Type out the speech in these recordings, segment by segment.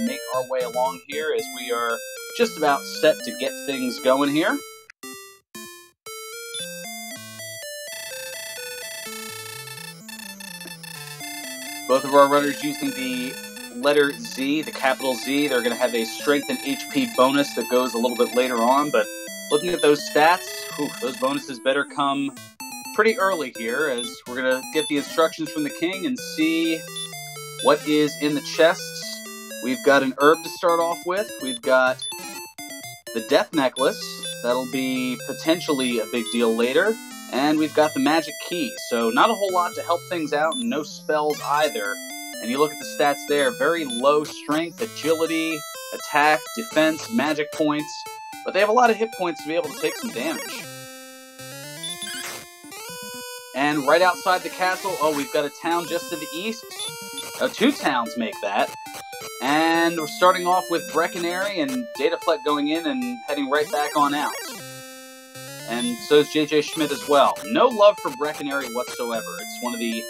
make our way along here as we are just about set to get things going here. Both of our runners using the letter Z, the capital Z. They're going to have a strength and HP bonus that goes a little bit later on, but looking at those stats, those bonuses better come pretty early here, as we're going to get the instructions from the king and see what is in the chests. We've got an herb to start off with. We've got the death necklace. That'll be potentially a big deal later. And we've got the magic key. So not a whole lot to help things out, and no spells either. And you look at the stats there, very low strength, agility, attack, defense, magic points. But they have a lot of hit points to be able to take some damage. And right outside the castle, we've got a town just to the east. 2 towns make that. And we're starting off with Breckenary and Dataplet going in and heading right back on out. And so is JJ Schmidt as well. No love for Breckenary whatsoever. It's one of the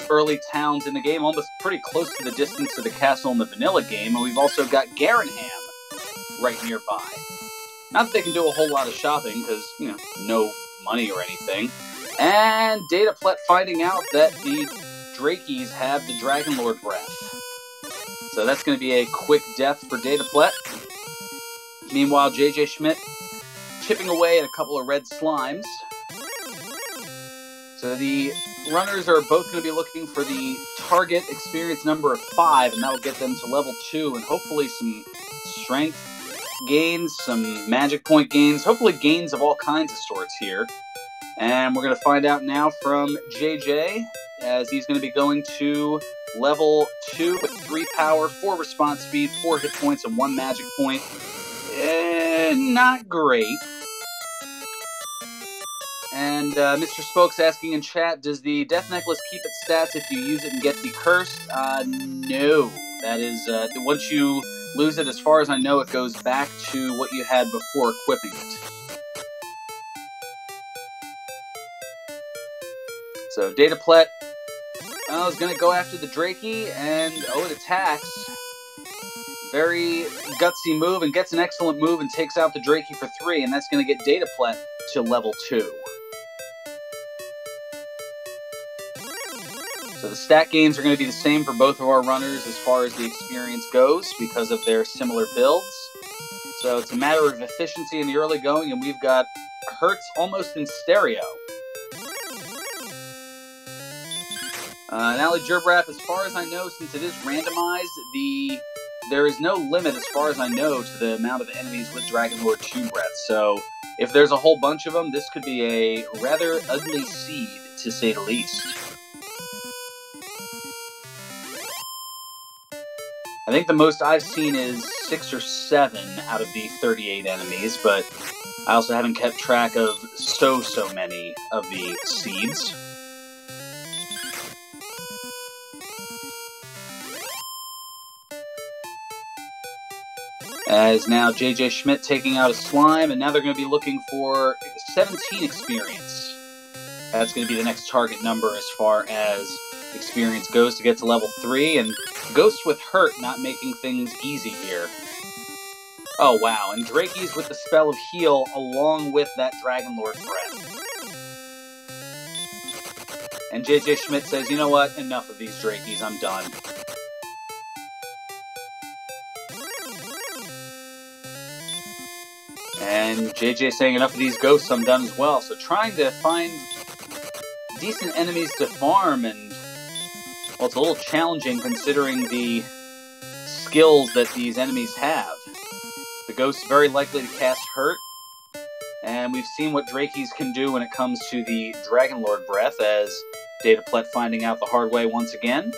early towns in the game, almost pretty close to the distance to the castle in the vanilla game. And we've also got Garenham right nearby. Not that they can do a whole lot of shopping, because, no money or anything. And Dataplet finding out that the Drakies have the Dragonlord breath. So that's going to be a quick death for Dataplet. Meanwhile, JJ Schmidt chipping away at a couple of red slimes. So the runners are both going to be looking for the target experience number of 5, and that will get them to level 2, and hopefully some strength gains, some magic point gains, hopefully gains of all kinds of sorts here. And we're going to find out now from JJ, as he's going to be going to level 2 with 3 power, 4 response speed, 4 hit points, and 1 magic point. Not great. And Mr. Spokes asking in chat, does the Death Necklace keep its stats if you use it and get the Cursed? No. That is, once you lose it, as far as I know, it goes back to what you had before equipping it. So Dataplet is going to go after the Drakey, and it attacks. Very gutsy move, and gets an excellent move and takes out the Drakey for 3, and that's going to get Dataplet to level 2. So the stat gains are going to be the same for both of our runners as far as the experience goes, because of their similar builds. So it's a matter of efficiency in the early going, and we've got Hertz almost in stereo. Now, Gerbrap, as far as I know, since it is randomized, there is no limit, as far as I know, to the amount of enemies with Dragonlord 2 breath. So if there's a whole bunch of them, this could be a rather ugly seed, to say the least. I think the most I've seen is 6 or 7 out of the 38 enemies, but I also haven't kept track of so many of the seeds. As now JJ Schmidt taking out a slime, and now they're going to be looking for 17 experience. That's going to be the next target number as far as experience goes to get to level 3, and Ghost with Hurt not making things easy here. Oh wow, and Drakeys with the spell of Heal along with that Dragonlord breath. And JJ Schmidt says, you know what, enough of these Drakeys, I'm done. And JJ saying enough of these ghosts, I'm done as well. So trying to find decent enemies to farm, and well, it's a little challenging considering the skills that these enemies have. The ghost's very likely to cast Hurt, and we've seen what Drakeys can do when it comes to the Dragonlord breath, as Dataplet finding out the hard way once again.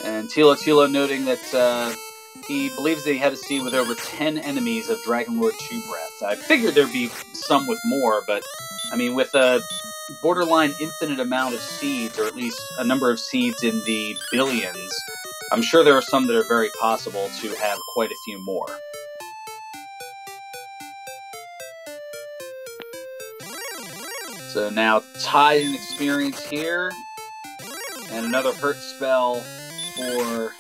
And Tilo noting that he believes that he had a seed with over 10 enemies of Dragonlord 2 breath. I figured there'd be some with more, but I mean, with a borderline infinite amount of seeds, or at least a number of seeds in the billions, I'm sure there are some that are very possible to have quite a few more. So now tied in experience here. And another hurt spell for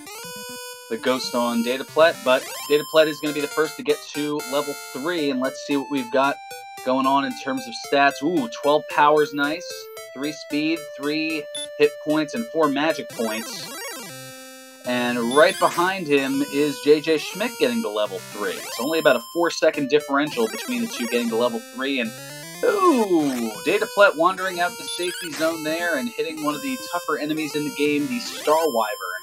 the Ghost on dataplet, but dataplet is going to be the first to get to level 3, and let's see what we've got going on in terms of stats. Ooh, 12 power's nice, 3 speed, 3 hit points, and 4 magic points. And right behind him is JJSchmidt getting to level 3. It's only about a 4-second differential between the two getting to level 3, and ooh, dataplet wandering out of the safety zone there and hitting one of the tougher enemies in the game, the Star Wyvern.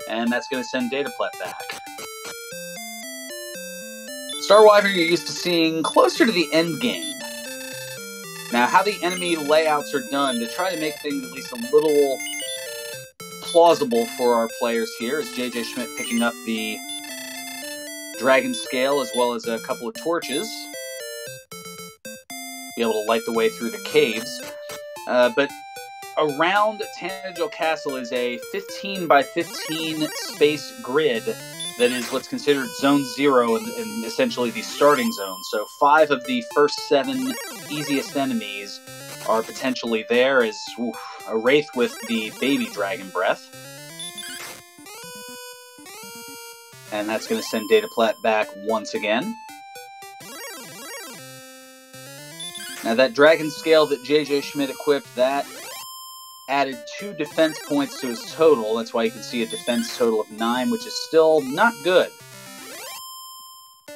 And that's going to send dataplet back. Star Wyvern you're used to seeing closer to the end game. Now, how the enemy layouts are done to try to make things at least a little plausible for our players here is JJSchmidt picking up the dragon scale as well as a couple of torches. Be able to light the way through the caves. But around Tanagel Castle is a 15 by 15 space grid that is what's considered Zone 0 and essentially the starting zone. So 5 of the first 7 easiest enemies are potentially there as a Wraith with the baby dragon breath. And that's going to send dataplet back once again. Now that dragon scale that JJSchmidt equipped, that added 2 defense points to his total. That's why you can see a defense total of 9, which is still not good.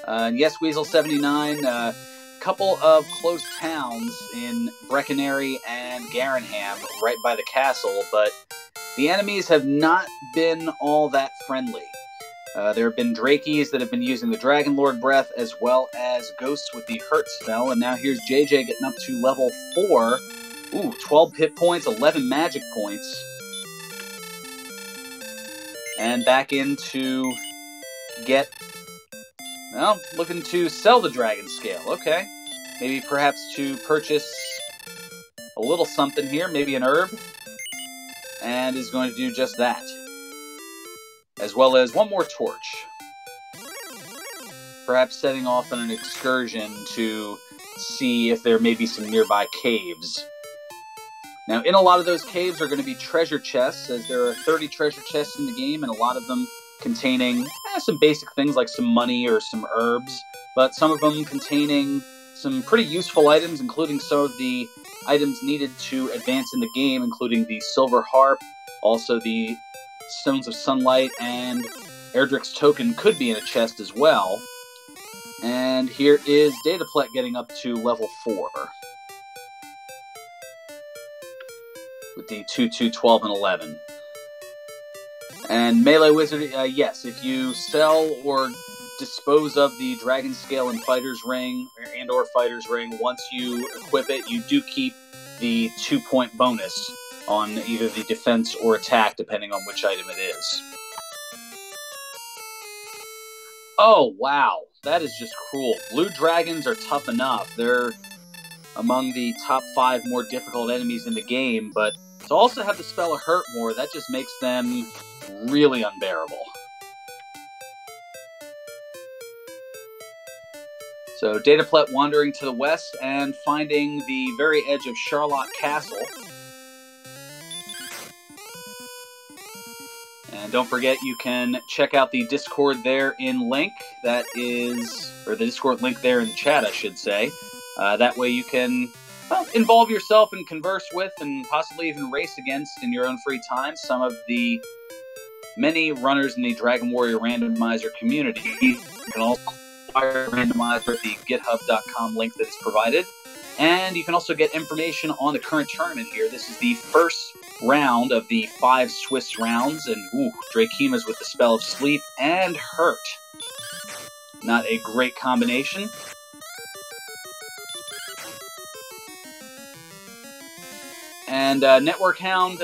And yes, Weasel79, a couple of close towns in Breckenary and Garenham right by the castle, but the enemies have not been all that friendly. There have been Drakies that have been using the Dragon Lord Breath, as well as Ghosts with the Hurt spell, and now here's JJ getting up to level 4. Ooh, 12 hit points, 11 magic points. And back in to get, well, looking to sell the Dragon Scale. Okay. Maybe perhaps to purchase a little something here, maybe an herb. And is going to do just that. As well as one more torch. Perhaps setting off on an excursion to see if there may be some nearby caves. Now, in a lot of those caves are going to be treasure chests, as there are 30 treasure chests in the game, and a lot of them containing some basic things like some money or some herbs, but some of them containing some pretty useful items, including some of the items needed to advance in the game, including the Silver Harp, also the Stones of Sunlight, and Erdrick's Token could be in a chest as well. And here is dataplet getting up to level 4. With the 2, 2, 12, and 11. And Melee Wizard, yes, if you sell or dispose of the Dragon Scale and Fighter's Ring, or Fighter's Ring, once you equip it, you do keep the 2-point bonus on either the defense or attack, depending on which item it is. Oh, wow. That is just cruel. Blue dragons are tough enough. They're among the top 5 more difficult enemies in the game, but to also have the spell of Hurt more, that just makes them really unbearable. So dataplet wandering to the west and finding the very edge of Charlotte Castle. And don't forget, you can check out the Discord there in link. That is, or the Discord link there in the chat, I should say. That way you can involve yourself and converse with and possibly even race against in your own free time some of the many runners in the Dragon Warrior Randomizer community. You can also acquire Randomizer at the github.com link that is provided. And you can also get information on the current tournament here. This is the first round of the 5 Swiss rounds, and Drakeema's with the spell of Sleep and Hurt. Not a great combination. And Network Hound,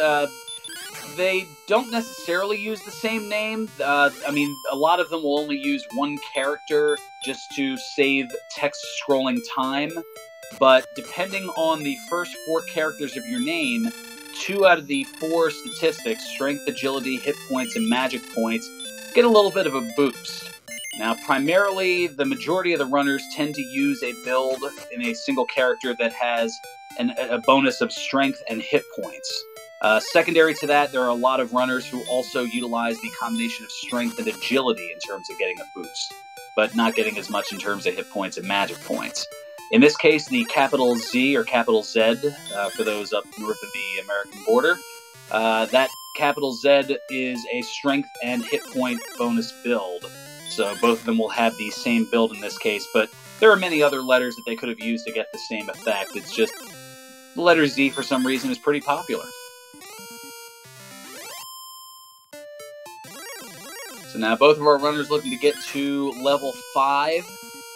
they don't necessarily use the same name. I mean, a lot of them will only use one character just to save text scrolling time. But depending on the first 4 characters of your name, 2 out of the 4 statistics, strength, agility, hit points, and magic points, get a little bit of a boost. Now, primarily, the majority of the runners tend to use a build in a single character that has a bonus of strength and hit points. Secondary to that, there are a lot of runners who also utilize the combination of strength and agility in terms of getting a boost, but not getting as much in terms of hit points and magic points. In this case, the capital Z or capital Z, for those up north of the American border, that capital Z is a strength and hit point bonus build. So both of them will have the same build in this case, but there are many other letters that they could have used to get the same effect. It's just the letter Z, for some reason, is pretty popular. So now both of our runners looking to get to level 5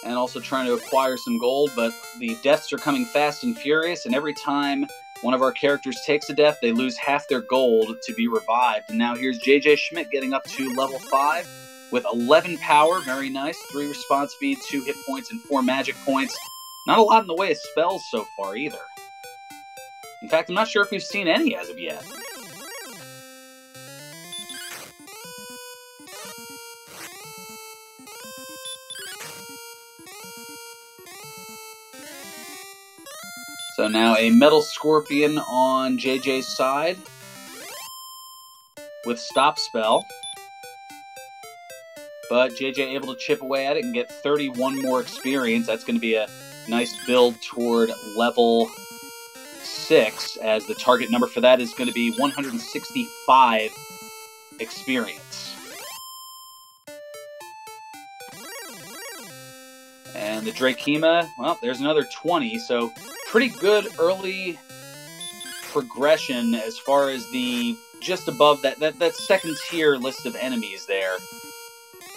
and also trying to acquire some gold, but the deaths are coming fast and furious, and every time one of our characters takes a death, they lose half their gold to be revived. And now here's JJ Schmidt getting up to level 5 with 11 power, very nice, 3 response speed, 2 hit points, and 4 magic points. Not a lot in the way of spells so far either. In fact, I'm not sure if we've seen any as of yet. So now a Metal Scorpion on JJ's side with Stop Spell. But JJ able to chip away at it and get 31 more experience. That's going to be a nice build toward level 6, as the target number for that is going to be 165 experience. And the Drakema, well, there's another 20, so pretty good early progression as far as the just above that second tier list of enemies there,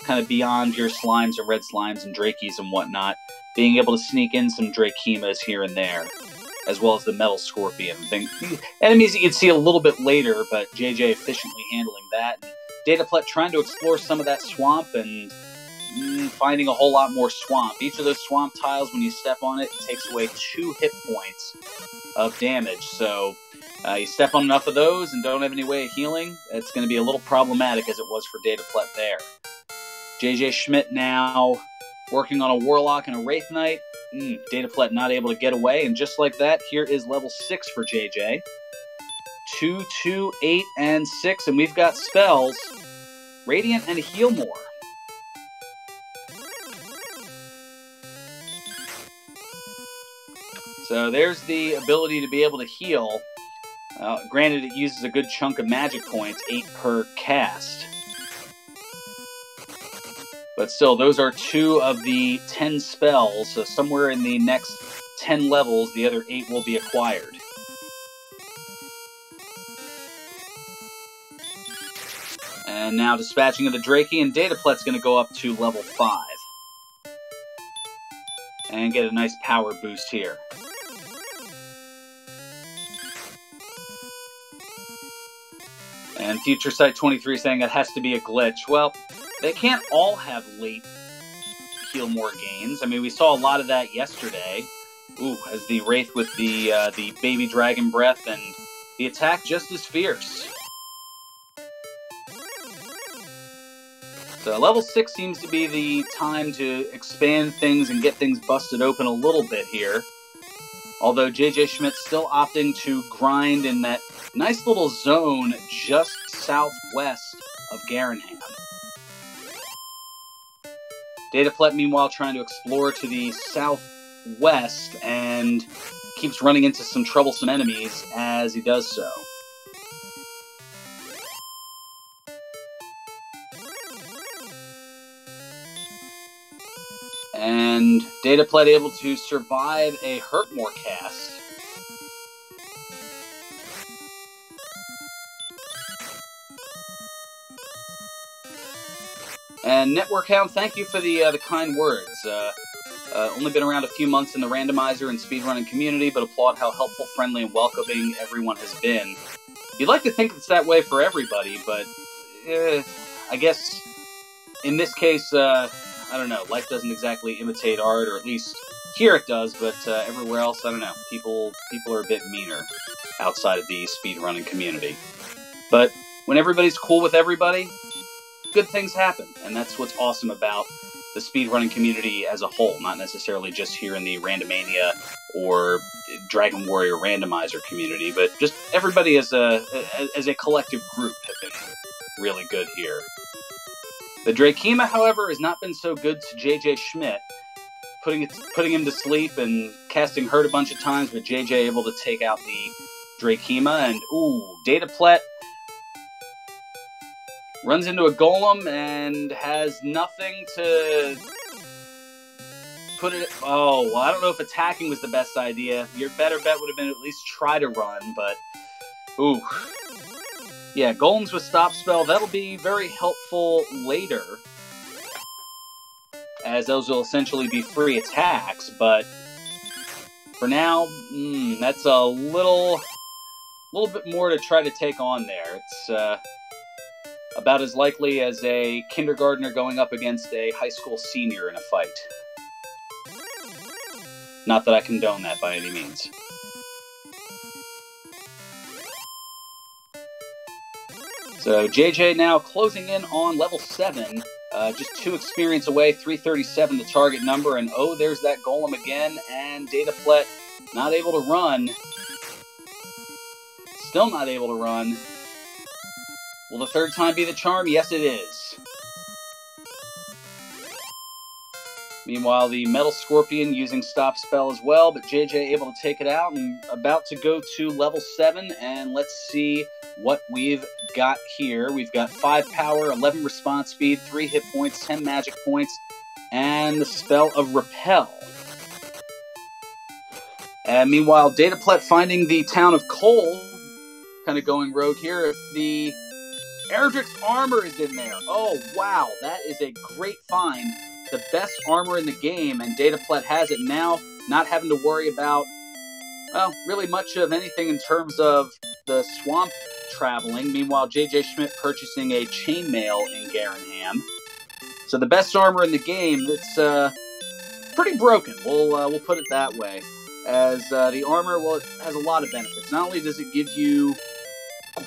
kind of beyond your slimes and red slimes and Drakies and whatnot, being able to sneak in some Drakemas here and there, as well as the Metal Scorpion thing. Enemies that you'd see a little bit later, but JJ efficiently handling that. And dataplet trying to explore some of that swamp and finding a whole lot more swamp. Each of those swamp tiles, when you step on it, it takes away 2 hit points of damage. So you step on enough of those and don't have any way of healing, it's going to be a little problematic, as it was for dataplet there. JJ Schmidt now working on a Warlock and a Wraith Knight. Dataplet not able to get away, and just like that, here is level 6 for JJ. 2, 2, 8, and 6, and we've got spells. Radiant and Heal More. So there's the ability to be able to heal. Granted, it uses a good chunk of magic points, 8 per cast. But still, those are 2 of the 10 spells, so somewhere in the next 10 levels, the other 8 will be acquired. And now dispatching of the Drakey, and Dataplet's going to go up to level 5. And get a nice power boost here. And Future Sight 23 saying that has to be a glitch. Well, they can't all have late heal more gains. I mean, we saw a lot of that yesterday. Ooh, as the Wraith with the baby dragon breath, and the attack just as fierce. So level 6 seems to be the time to expand things and get things busted open a little bit here. Although JJ Schmidt still opting to grind in that nice little zone just southwest of Garanham. Dataplet, meanwhile, trying to explore to the southwest and keeps running into some troublesome enemies as he does so. And Dataplet able to survive a Hurtmore cast. And Network Hound, thank you for the kind words. Only been around a few months in the randomizer and speedrunning community, but applaud how helpful, friendly, and welcoming everyone has been. You'd like to think it's that way for everybody, but I guess in this case, I don't know. Life doesn't exactly imitate art, or at least here it does, but everywhere else, I don't know. People are a bit meaner outside of the speedrunning community. But when everybody's cool with everybody, good things happen, and that's what's awesome about the speedrunning community as a whole, not necessarily just here in the Randomania or Dragon Warrior Randomizer community, but just everybody as a collective group have been really good here. The Drakema, however, has not been so good to JJ Schmidt, putting him to sleep and casting hurt a bunch of times, but JJ able to take out the Drakema, and ooh, dataplet runs into a golem and has nothing to put it... Oh, well, I don't know if attacking was the best idea. Your better bet would have been at least try to run, but... Ooh. Yeah, golems with stop spell, that'll be very helpful later, as those will essentially be free attacks, but for now, that's a little bit more to try to take on there. It's about as likely as a kindergartner going up against a high school senior in a fight. Not that I condone that by any means. So JJ now closing in on level 7, just 2 experience away, 337 the target number, and oh, there's that golem again, and dataplet not able to run. Still not able to run. Will the third time be the charm? Yes, it is. Meanwhile, the Metal Scorpion using Stop Spell as well, but JJ able to take it out and about to go to level 7, and let's see what we've got here. We've got 5 power, 11 response speed, 3 hit points, 10 magic points, and the spell of Repel. And meanwhile, dataplet finding the town of Cole, kind of going rogue here. If the Erdrick's armor is in there. Oh, wow. That is a great find. The best armor in the game, and dataplet has it now, not having to worry about, well, really much of anything in terms of the swamp traveling. Meanwhile, JJ Schmidt purchasing a chainmail in Garenham. So the best armor in the game, it's pretty broken. We'll put it that way. As the armor, well, it has a lot of benefits. Not only does it give you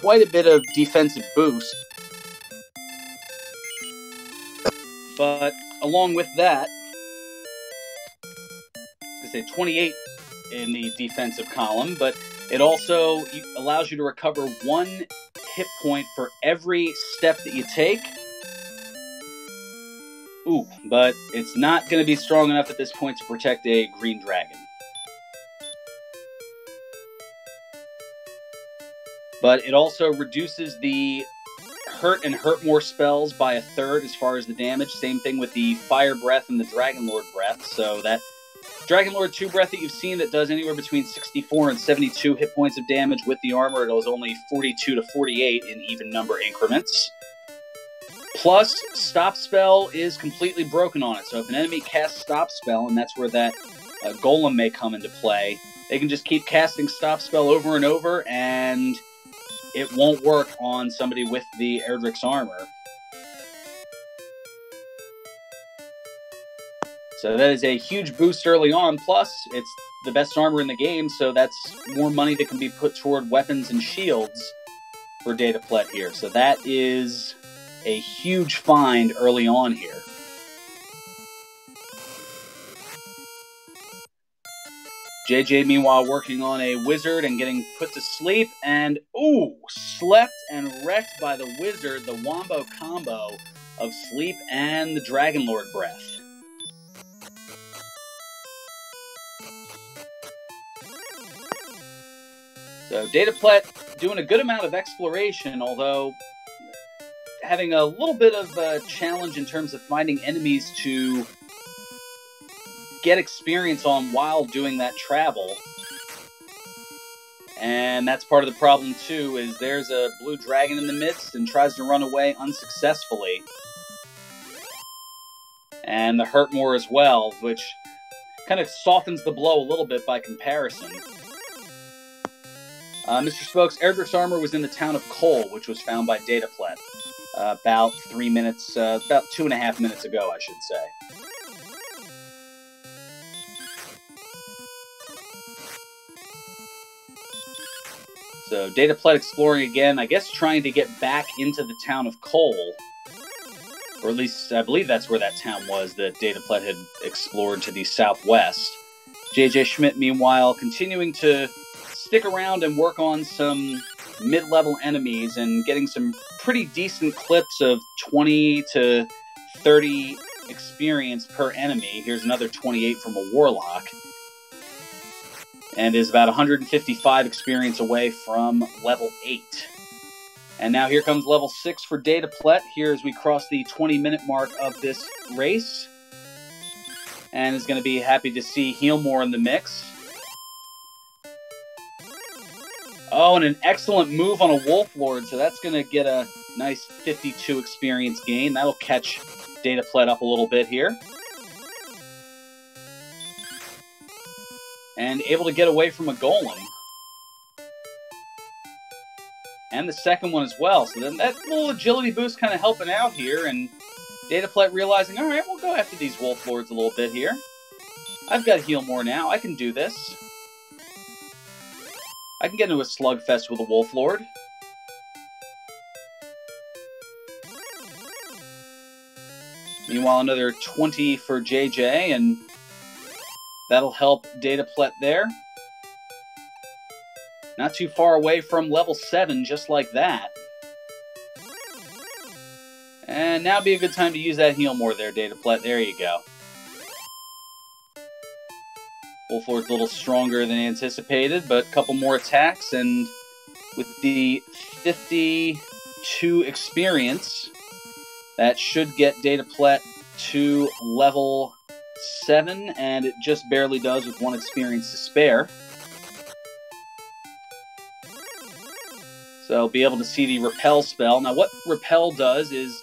quite a bit of defensive boost, but along with that, I was going to say 28 in the defensive column, but it also allows you to recover 1 hit point for every step that you take. Ooh, but it's not going to be strong enough at this point to protect a green dragon. But it also reduces the hurt and hurt more spells by 1/3 as far as the damage. Same thing with the Fire Breath and the Dragon Lord Breath. So that Dragon Lord 2 Breath that you've seen that does anywhere between 64 and 72 hit points of damage, with the armor it does only 42 to 48 in even number increments. Plus, Stop Spell is completely broken on it. So if an enemy casts Stop Spell, and that's where that Golem may come into play, they can just keep casting Stop Spell over and over, and it won't work on somebody with the Erdrick's armor. So that is a huge boost early on. Plus, it's the best armor in the game, so that's more money that can be put toward weapons and shields for dataplet here. So that is a huge find early on here. JJ, meanwhile, working on a wizard and getting put to sleep, and, ooh, slept and wrecked by the wizard, the wombo combo of sleep and the Dragon Lord Breath. So, dataplet doing a good amount of exploration, although having a little bit of a challenge in terms of finding enemies to get experience on while doing that travel. And that's part of the problem too, is there's a blue dragon in the midst and tries to run away unsuccessfully. And the hurt more as well, which kind of softens the blow a little bit by comparison. Mr. Spokes, Erdrick's armor was in the town of Cole, which was found by dataplet about 3 minutes, about 2.5 minutes ago, I should say. So, dataplet exploring again, I guess trying to get back into the town of Cole, Or at least I believe that's where that town was that dataplet had explored to the southwest. JJ Schmidt, meanwhile, continuing to stick around and work on some mid-level enemies and getting some pretty decent clips of 20 to 30 experience per enemy. Here's another 28 from a Warlock. And is about 155 experience away from level 8. And now here comes level 6 for dataplet here as we cross the 20-minute mark of this race. And is going to be happy to see Healmore in the mix. Oh, and an excellent move on a Wolf Lord, so that's going to get a nice 52 experience gain. That'll catch dataplet up a little bit here. And able to get away from a Golem. And the second one as well. So then that little agility boost kind of helping out here, and dataplet realizing, all right, we'll go after these Wolf Lords a little bit here. I've got Healmore now. I can do this. I can get into a slugfest with a Wolf Lord. Meanwhile, another 20 for JJ, and that'll help dataplet there. Not too far away from level 7, just like that. And now would be a good time to use that Healmore there, dataplet. There you go. Wolf Lord's a little stronger than anticipated, but a couple more attacks, and with the 52 experience, that should get dataplet to level 7, and it just barely does with 1 experience to spare. So be able to see the Repel spell. Now what Repel does is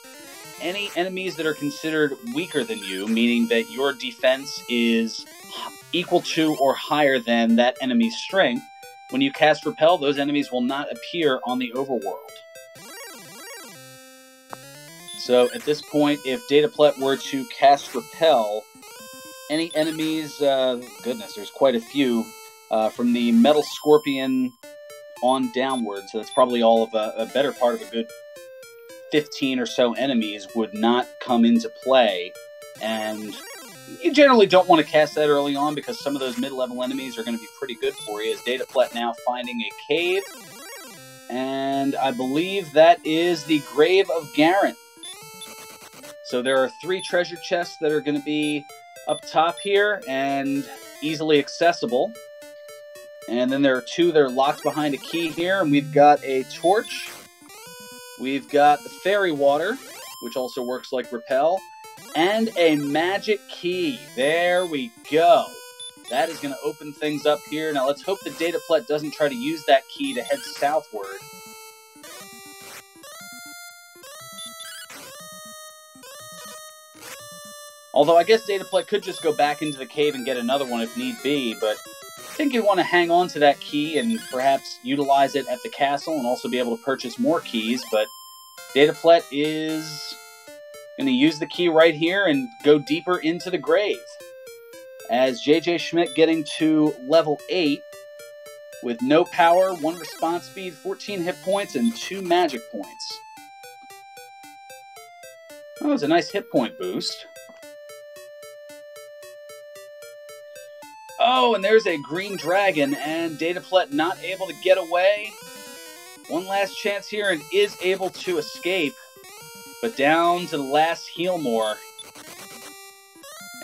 any enemies that are considered weaker than you, meaning that your defense is equal to or higher than that enemy's strength, when you cast Repel, those enemies will not appear on the overworld. So at this point, if dataplet were to cast Repel, any enemies, goodness, there's quite a few, from the Metal Scorpion on downward, so that's probably all of a better part of a good 15 or so enemies would not come into play, and you generally don't want to cast that early on because some of those mid-level enemies are going to be pretty good for you. As dataplet now finding a cave, and I believe that is the Grave of Garen. So there are 3 treasure chests that are going to be up top here and easily accessible. And then there are 2 that are locked behind a key here, and we've got a torch. We've got the fairy water, which also works like Repel, and a magic key. There we go. That is going to open things up here. Now let's hope the dataplet doesn't try to use that key to head southward. Although I guess dataplet could just go back into the cave and get another one if need be, but I think you want to hang on to that key and perhaps utilize it at the castle and also be able to purchase more keys, but dataplet is going to use the key right here and go deeper into the grave. As JJ Schmidt getting to level 8 with no power, 1 response speed, 14 hit points, and 2 magic points. That was a nice hit point boost. Oh, and there's a green dragon, and dataplet not able to get away. One last chance here, and is able to escape. But down to the last Healmore.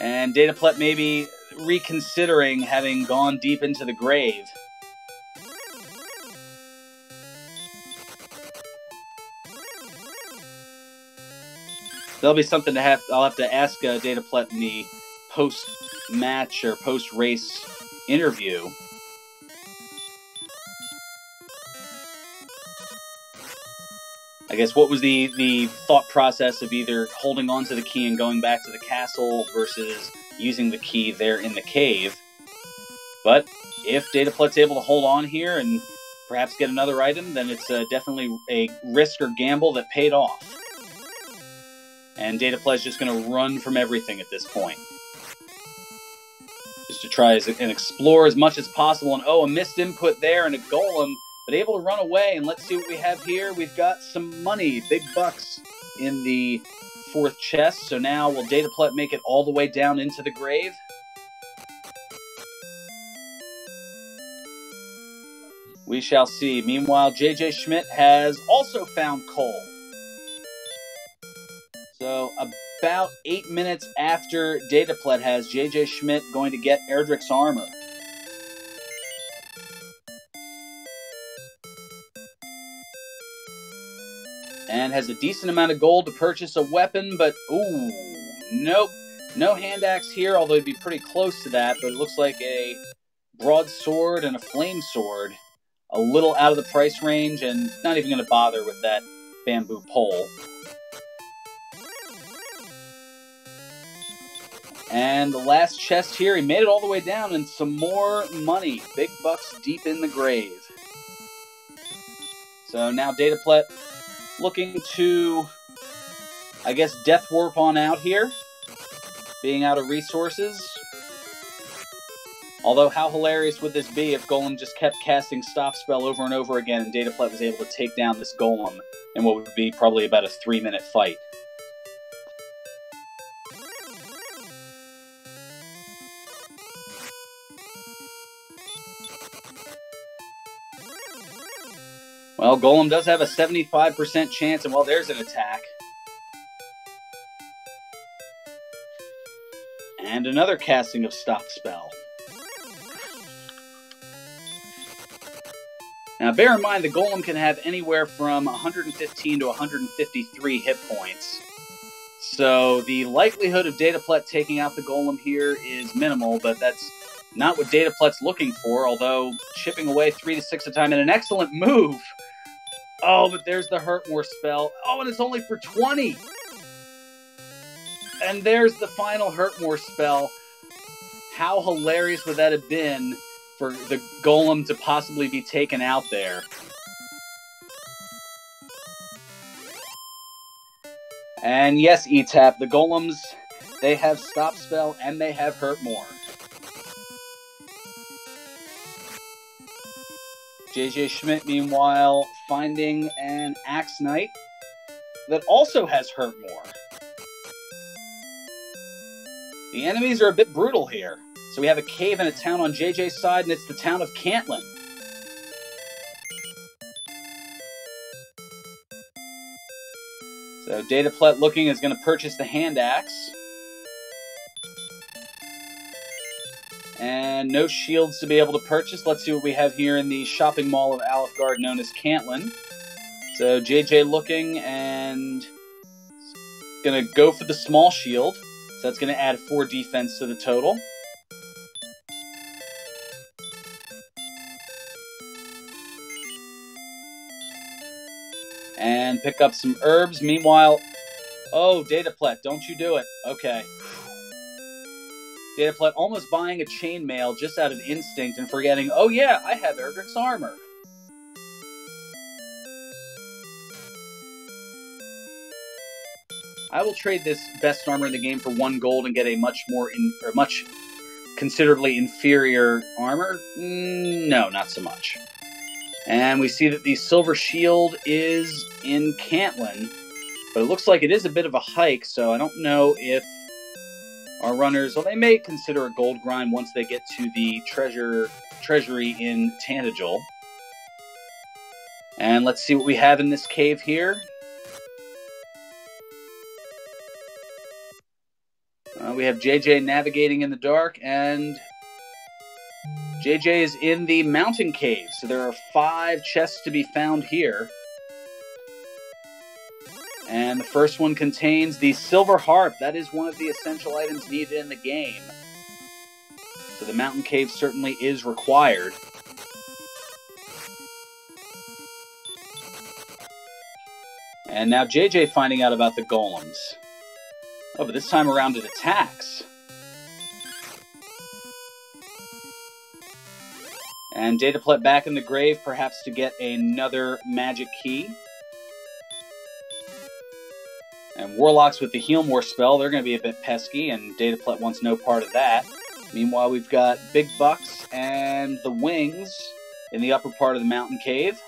And dataplet maybe reconsidering having gone deep into the grave. That'll be something to I'll have to ask dataplet in the post-match or post-race interview. I guess what was the thought process of either holding on to the key and going back to the castle versus using the key there in the cave. But if dataplet's able to hold on here and perhaps get another item, then it's definitely a risk or gamble that paid off. And dataplet's just going to run from everything at this point. Just to try and explore as much as possible. And oh, a missed input there and a golem, but able to run away. And let's see what we have here. We've got some money, big bucks in the 4th chest. So now will dataplet make it all the way down into the grave? We shall see. Meanwhile, JJ Schmidt has also found coal. So about 8 minutes after dataplet has JJ Schmidt going to get Erdrick's armor. And has a decent amount of gold to purchase a weapon, but ooh, nope. No hand axe here, although it'd be pretty close to that, but it looks like a broadsword and a flame sword. A little out of the price range, and not even going to bother with that bamboo pole. And the last chest here, he made it all the way down, and some more money. Big bucks deep in the grave. So now dataplet looking to, I guess, death warp on out here. Being out of resources. Although, how hilarious would this be if Golem just kept casting Stop Spell over and over again and dataplet was able to take down this Golem in what would be probably about a 3-minute fight. Well, Golem does have a 75% chance, and well, there's an attack. And another casting of Stop Spell. Now, bear in mind, the Golem can have anywhere from 115 to 153 hit points. So the likelihood of dataplet taking out the Golem here is minimal, but that's not what dataplet's looking for, although chipping away 3 to 6 at a time, and an excellent move. Oh, but there's the Hurt More spell. Oh, and it's only for 20. And there's the final Hurt More spell. How hilarious would that have been for the Golem to possibly be taken out there? And yes, ETAP, the Golems, they have Stop Spell and they have Hurt More. JJ Schmidt, meanwhile, finding an Axe Knight that also has Hurt More. The enemies are a bit brutal here. So we have a cave and a town on JJ's side, and it's the town of Cantlin. So dataplet looking is going to purchase the hand axe. And no shields to be able to purchase. Let's see what we have here in the shopping mall of Alfgard known as Cantlin. So JJ looking and going to go for the small shield. So that's going to add 4 defense to the total. And pick up some herbs. Meanwhile, oh, dataplet, don't you do it. Okay. Dataplet almost buying a chainmail just out of instinct and forgetting, oh yeah, I have Erdrick's armor. I will trade this best armor in the game for 1 gold and get a much considerably inferior armor. No, not so much. And we see that the silver shield is in Cantlin, but it looks like it is a bit of a hike, so I don't know if our runners, well, they may consider a gold grind once they get to the treasury in Tantagel. And let's see what we have in this cave here. We have JJ navigating in the dark, and JJ is in the mountain cave, so there are 5 chests to be found here. And the first one contains the silver harp. That is one of the essential items needed in the game. So the mountain cave certainly is required. And now JJ finding out about the golems. Oh, but this time around it attacks. And dataplet back in the grave, perhaps to get another magic key. And warlocks with the heal more spell, they're going to be a bit pesky, and dataplet wants no part of that. Meanwhile, we've got big bucks and the wings in the upper part of the mountain cave.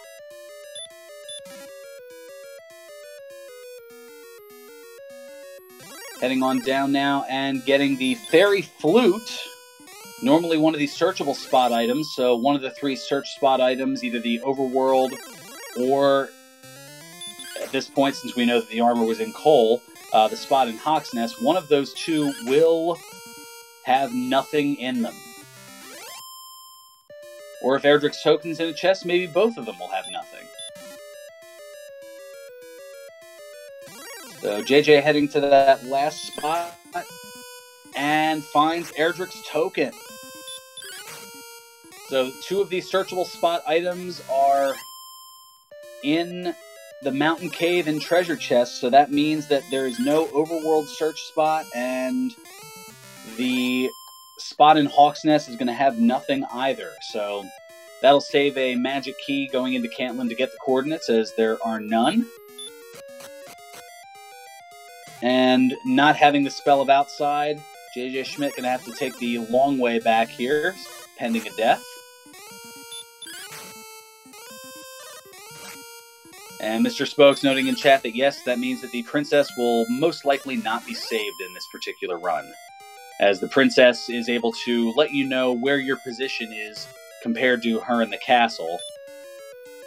Heading on down now and getting the Fairy Flute. Normally one of these searchable spot items, so one of the 3 search spot items, either the Overworld or, at this point, since we know that the armor was in coal, the spot in Hawk's Nest, one of those 2 will have nothing in them. Or if Erdrick's token's in a chest, maybe both of them will have nothing. So JJ heading to that last spot and finds Erdrick's token. So 2 of these searchable spot items are in the mountain cave and treasure chest, so that means that there is no overworld search spot, and the spot in Hawk's Nest is going to have nothing either. So that'll save a magic key going into Cantlin to get the coordinates, as there are none. And not having the spell of outside, JJ Schmidt going to have to take the long way back here, pending a death. And Mr. Spokes noting in chat that yes, that means that the princess will most likely not be saved in this particular run, as the princess is able to let you know where your position is compared to her in the castle.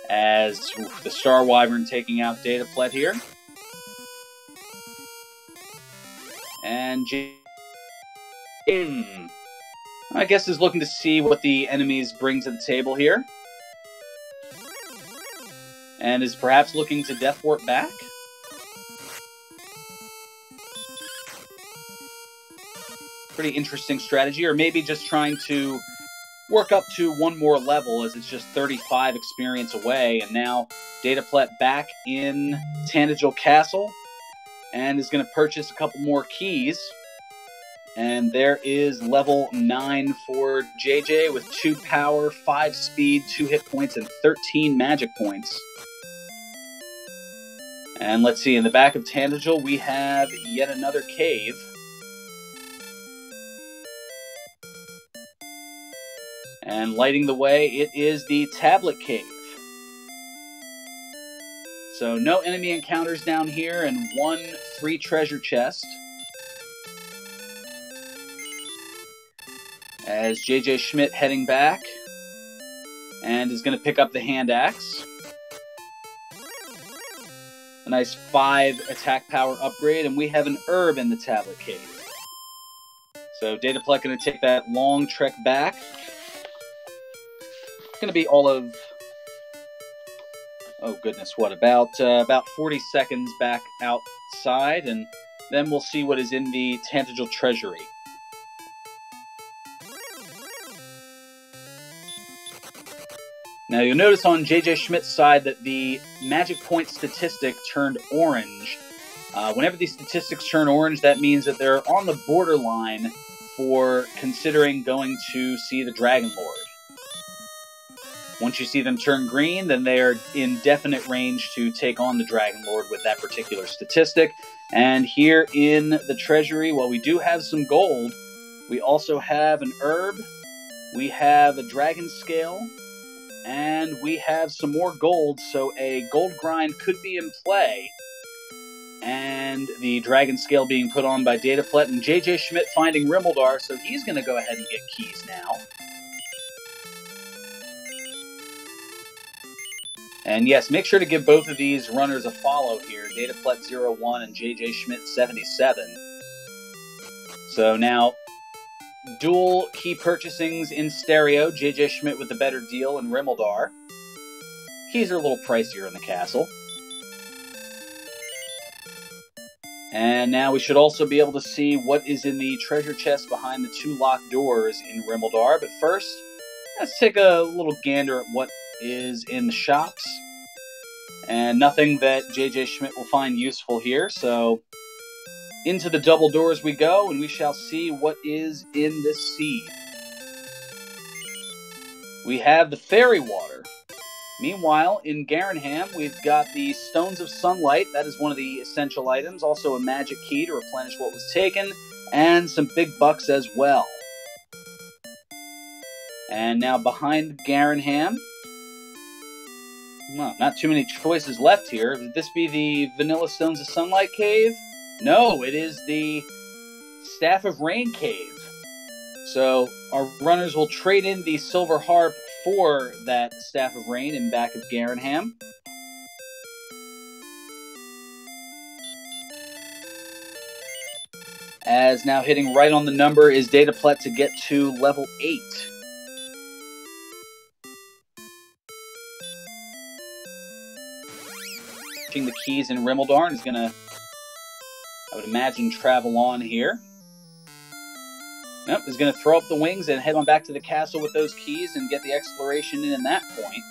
As the Star Wyvern taking out Dataplet here. And I guess is looking to see what the enemies bring to the table here. And is perhaps looking to Death Warp back. Pretty interesting strategy, or maybe just trying to work up to 1 more level, as it's just 35 experience away. And now Dataplet back in Tanager Castle, and is going to purchase a couple more keys. And there is level 9 for JJ with 2 power, 5 speed, 2 hit points, and 13 magic points. And let's see, in the back of Tanager, we have yet another cave. And lighting the way, it is the Tablet Cave. So no enemy encounters down here, and 1 free treasure chest. As JJ Schmidt heading back, and is going to pick up the hand axe. A nice 5 attack power upgrade, and we have an herb in the Tablet Cave. So Dataplet going to take that long trek back. It's going to be all of, oh goodness, what, about 40 seconds back outside, and then we'll see what is in the Tanager Treasury. Now you'll notice on JJ Schmidt's side that the magic point statistic turned orange. Whenever these statistics turn orange, that means that they're on the borderline for considering going to see the Dragon Lord. Once you see them turn green, then they are in definite range to take on the Dragon Lord with that particular statistic. And here in the treasury, while we do have some gold, we also have an herb, we have a dragon scale, and we have some more gold, so a gold grind could be in play. And the dragon scale being put on by Dataplet, and JJ Schmidt finding Rimmildar, so he's going to go ahead and get keys now. And yes, make sure to give both of these runners a follow here, Dataplet01 and JJSchmidt77. So now, dual key purchasings in stereo, JJ Schmidt with the better deal, and Rimmildar. Keys are a little pricier in the castle. And now we should also be able to see what is in the treasure chest behind the 2 locked doors in Rimmildar. But first, let's take a little gander at what is in the shops. And nothing that JJ Schmidt will find useful here, so into the double doors we go, and we shall see what is in this seed. We have the fairy water. Meanwhile, in Garenham, we've got the Stones of Sunlight. That is one of the essential items. Also a magic key to replenish what was taken, and some big bucks as well. And now behind Garenham, well, not too many choices left here. Would this be the Vanilla Stones of Sunlight cave? No, it is the Staff of Rain Cave. So our runners will trade in the Silver Harp for that Staff of Rain in back of Garanham. As now hitting right on the number is Dataplet to get to level 8. The keys in Rimmeldarn is going to, I would imagine, travel on here. Nope, is going to throw up the wings and head on back to the castle with those keys and get the exploration in that point.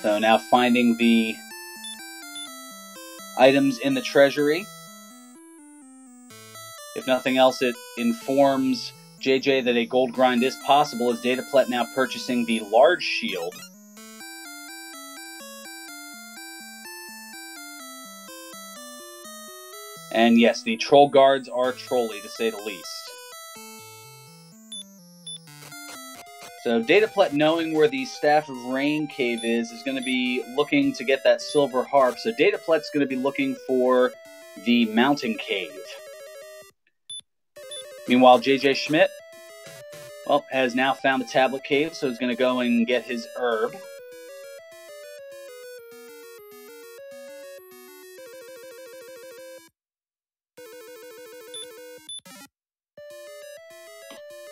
So now finding the items in the treasury. If nothing else, it informs JJ that a gold grind is possible, as Dataplet now purchasing the large shield. And yes, the troll guards are trolly, to say the least. So Dataplet, knowing where the Staff of Rain Cave is going to be looking to get that Silver Harp. So Dataplet's going to be looking for the Mountain Cave. Meanwhile, JJ Schmidt, well, has now found the Tablet Cave, so he's going to go and get his herb.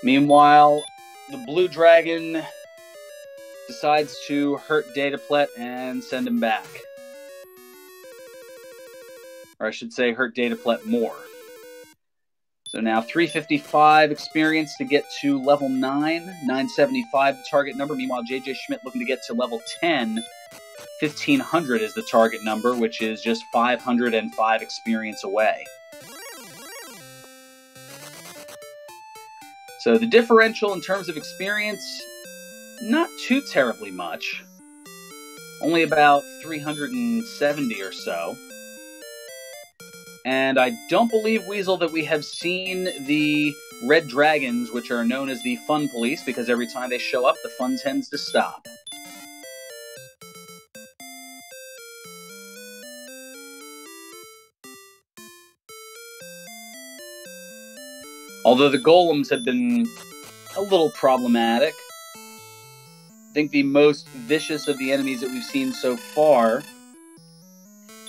Meanwhile, the Blue Dragon decides to hurt Dataplet and send him back. Or I should say, hurt Dataplet more. So now 355 experience to get to level 9, 975 the target number. Meanwhile, JJ Schmidt looking to get to level 10. 1500 is the target number, which is just 505 experience away. So the differential in terms of experience, not too terribly much. Only about 370 or so. And I don't believe, Weasel, that we have seen the red dragons, which are known as the Fun Police, because every time they show up, the fun tends to stop. Although the golems have been a little problematic. I think the most vicious of the enemies that we've seen so far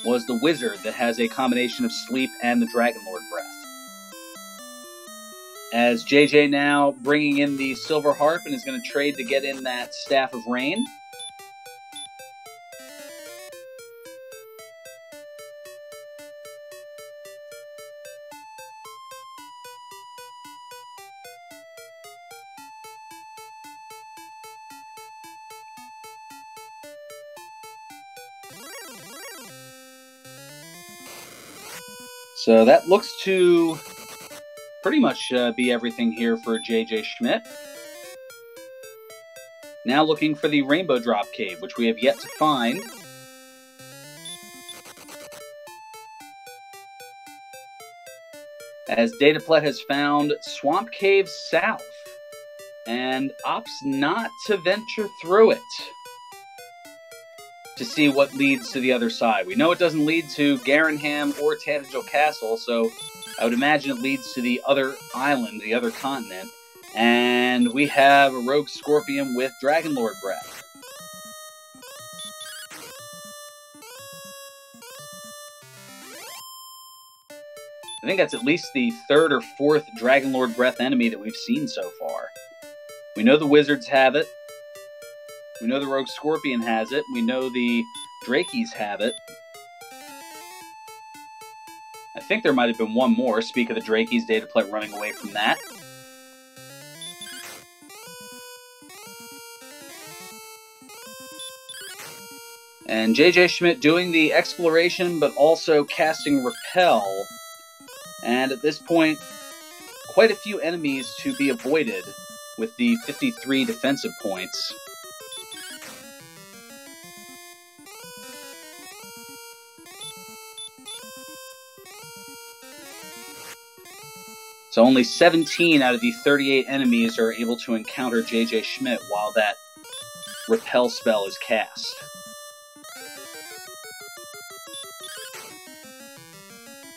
was the wizard that has a combination of sleep and the Dragon Lord breath. As JJ now bringing in the Silver Harp and is going to trade to get in that Staff of Rain. So that looks to pretty much be everything here for JJ Schmidt. Now looking for the Rainbow Drop Cave, which we have yet to find. As Dataplet has found Swamp Cave South and opts not to venture through it to see what leads to the other side. We know it doesn't lead to Garanham or Tanager Castle, so I would imagine it leads to the other island, the other continent. And we have a Rogue Scorpion with Dragon Lord breath. I think that's at least the third or fourth Dragon Lord breath enemy that we've seen so far. We know the wizards have it. We know the Rogue Scorpion has it. We know the Drakies have it. I think there might have been one more. Speak of the Drakies, Dataplet running away from that. And JJ Schmidt doing the exploration, but also casting Repel. And at this point, quite a few enemies to be avoided with the 53 defensive points. So only 17 out of the 38 enemies are able to encounter JJ Schmidt while that repel spell is cast.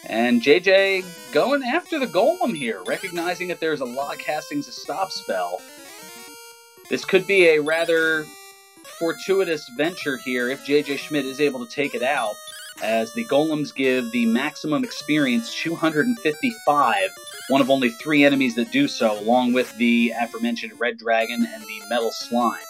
And JJ going after the golem here, recognizing that there's a lot of castings a stop spell. This could be a rather fortuitous venture here if JJ Schmidt is able to take it out, as the golems give the maximum experience 255, one of only 3 enemies that do so, along with the aforementioned red dragon and the metal slime.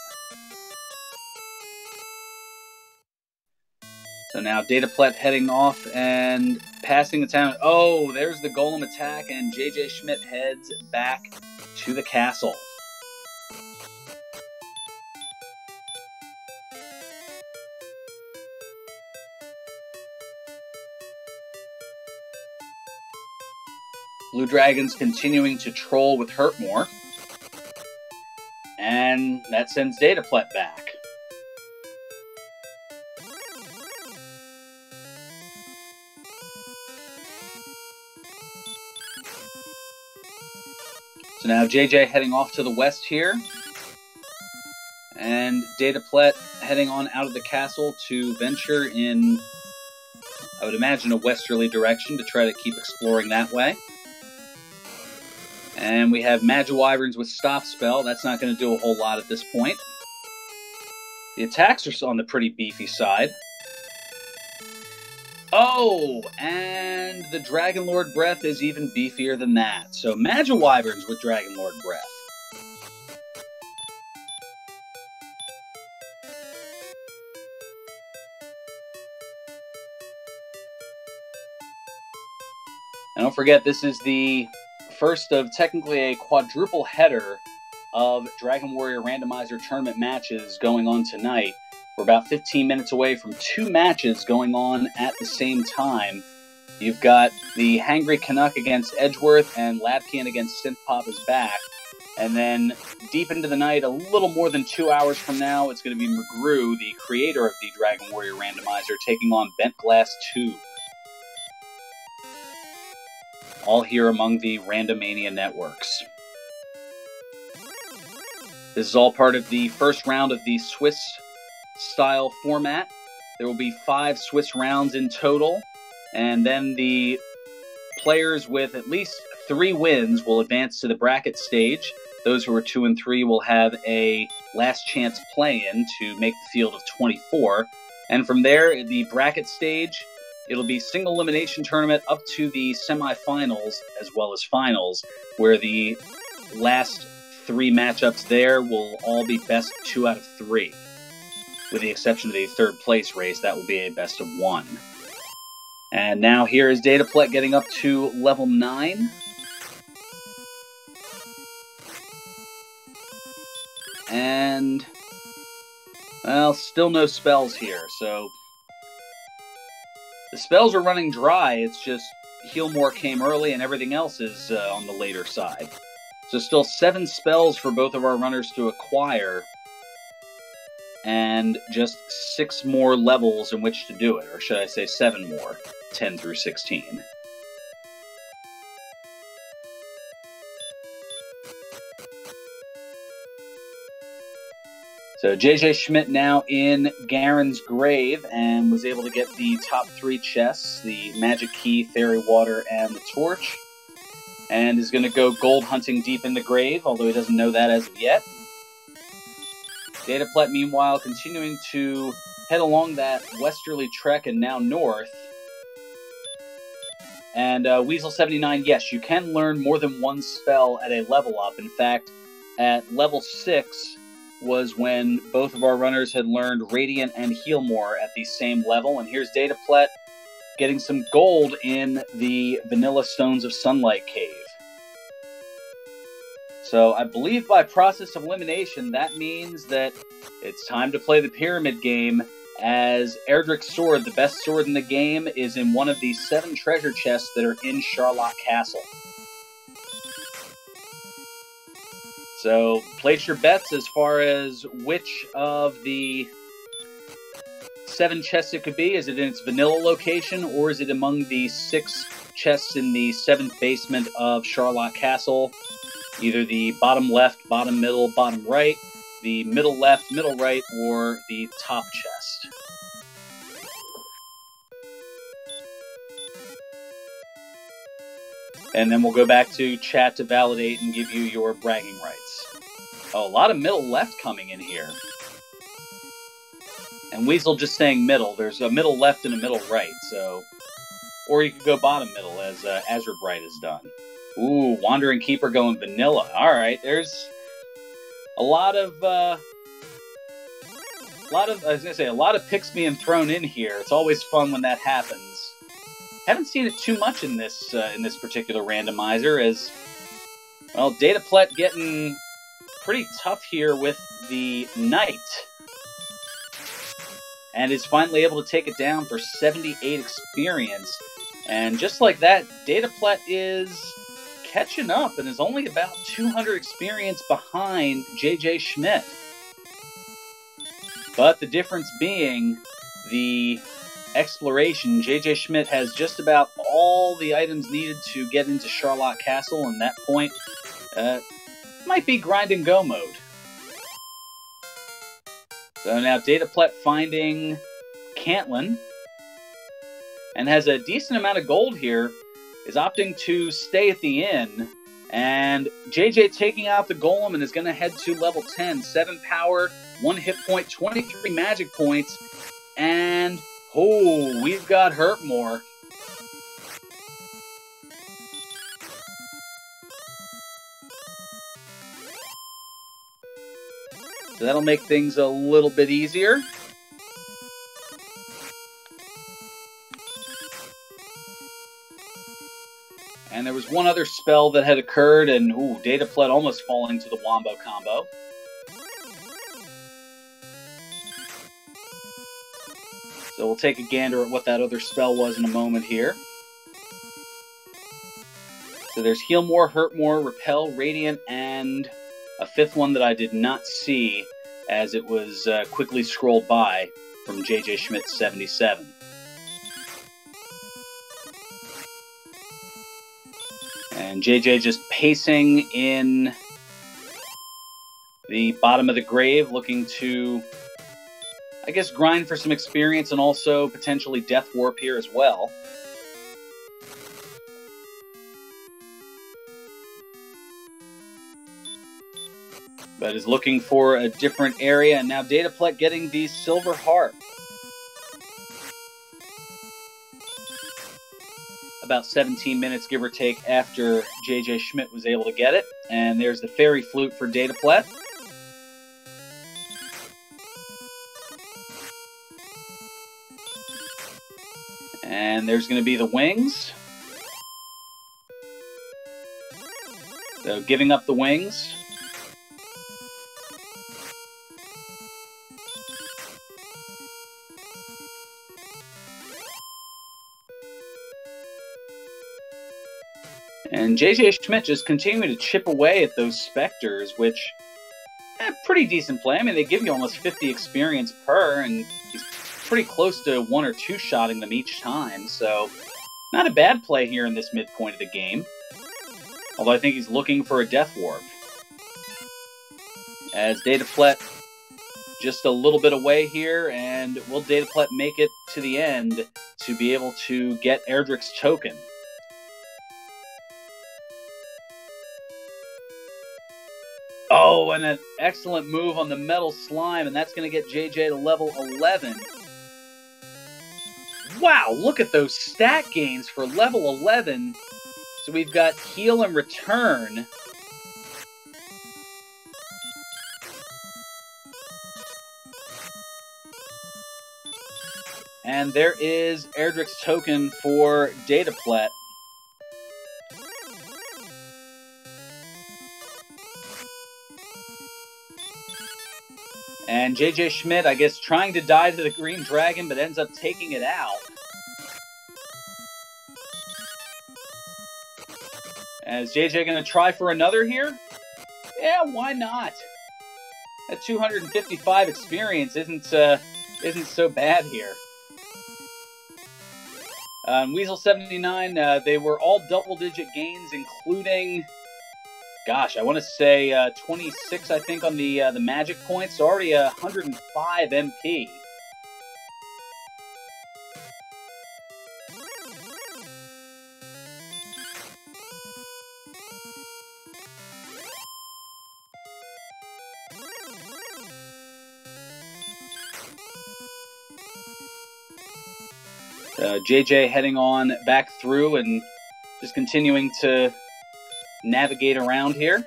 So now dataplet heading off and passing the town. Oh, there's the golem attack, and JJ Schmidt heads back to the castle. Blue Dragon's continuing to troll with Hurtmore. And that sends dataplet back. So now JJ heading off to the west here. And dataplet heading on out of the castle to venture in, I would imagine, a westerly direction to try to keep exploring that way. And we have Magiwyverns with Stop Spell. That's not going to do a whole lot at this point. The attacks are on the pretty beefy side. Oh, and the Dragonlord Breath is even beefier than that. So Magiwyverns with Dragonlord Breath. And don't forget, this is the first of technically a quadruple header of Dragon Warrior Randomizer tournament matches going on tonight. We're about 15 minutes away from 2 matches going on at the same time. You've got the Hangry Canuck against Edgeworth and Lapkian against Synthpop is back. And then deep into the night, a little more than 2 hours from now, it's going to be McGrew, the creator of the Dragon Warrior Randomizer, taking on Bent Glass 2. All here among the Randomania networks. This is all part of the first round of the Swiss-style format. There will be 5 Swiss rounds in total, and then the players with at least 3 wins will advance to the bracket stage. Those who are 2 and 3 will have a last chance play-in to make the field of 24. And from there, the bracket stage, it'll be single elimination tournament up to the semifinals as well as finals, where the last 3 matchups there will all be best 2 out of 3. With the exception of the 3rd place race, that will be a best of 1. And now here is dataplet getting up to level 9. And, well, still no spells here, so the spells are running dry. It's just Healmore came early and everything else is on the later side. So still 7 spells for both of our runners to acquire, and just 6 more levels in which to do it, or should I say 7 more, 10 through 16. So JJ Schmidt now in Garen's Grave, and was able to get the top 3 chests, the Magic Key, Fairy Water, and the Torch. And is going to go gold hunting deep in the grave, although he doesn't know that as of yet. dataplet, meanwhile, continuing to head along that westerly trek and now north. And Weasel79, yes, you can learn more than 1 spell at a level up. In fact, at level 6 was when both of our runners had learned Radiant and Healmore at the same level. And here's dataplet getting some gold in the Vanilla Stones of Sunlight Cave. So I believe by process of elimination, that means that it's time to play the pyramid game, as Erdrick's sword, the best sword in the game, is in one of the 7 treasure chests that are in Charlotte Castle. So place your bets as far as which of the 7 chests it could be. Is it in its vanilla location, or is it among the 6 chests in the 7th basement of Charlotte Castle. Either the bottom left, bottom middle, bottom right, the middle left, middle right, or the top chest. And then we'll go back to chat to validate and give you your bragging rights. Oh, a lot of middle left coming in here. And Weasel just saying middle. There's a middle left and a middle right, so... Or you could go bottom middle, as Azure Bright has done. Ooh, Wandering Keeper going vanilla. Alright, there's a lot of picks being thrown in here. It's always fun when that happens. Haven't seen it too much in this particular randomizer, as, well, dataplet getting pretty tough here with the Knight. And is finally able to take it down for 78 experience. And just like that, dataplet is catching up and is only about 200 experience behind JJSchmidt. But the difference being the exploration. JJSchmidt has just about all the items needed to get into Charlotte Castle, and that point might be grind and go mode. So now dataplet finding Cantlin, and has a decent amount of gold here, is opting to stay at the inn, and JJ taking out the golem and is going to head to level 10. 7 power, 1 hit point, 23 magic points, and oh, we've got Hurtmore. So that'll make things a little bit easier. And there was one other spell that had occurred, and ooh, dataplet almost falling to the Wombo combo. So we'll take a gander at what that other spell was in a moment here. So there's Heal More, Hurt More, Repel, Radiant, and a 5th one that I did not see as it was quickly scrolled by from JJSchmidt77. And JJ just pacing in the bottom of the grave, looking to, I guess, grind for some experience and also potentially Death Warp here as well. But is looking for a different area, and now dataplet getting the Silver Harp. About 17 minutes, give or take, after JJSchmidt was able to get it. And there's the Fairy Flute for dataplet. And there's going to be the wings. So giving up the wings. And JJSchmidt just continuing to chip away at those Spectres, which, pretty decent play. I mean, they give you almost 50 experience per, and he's pretty close to 1 or 2 shotting them each time, so not a bad play here in this midpoint of the game. Although I think he's looking for a Death Warp. As dataplet just a little bit away here, and will dataplet make it to the end to be able to get Erdrick's token? Oh, and an excellent move on the Metal Slime, and that's going to get JJ to level 11. Wow, look at those stat gains for level 11. So we've got Heal and Return. And there is Erdrick's token for dataplet. And JJSchmidt, I guess, trying to die to the Green Dragon, but ends up taking it out. Is JJ going to try for another here? Yeah, why not? That 255 experience isn't so bad here. Weasel79, they were all double-digit gains, including, gosh, I want to say 26, I think, on the magic points. So already 105 MP. JJ heading on back through and just continuing to navigate around here.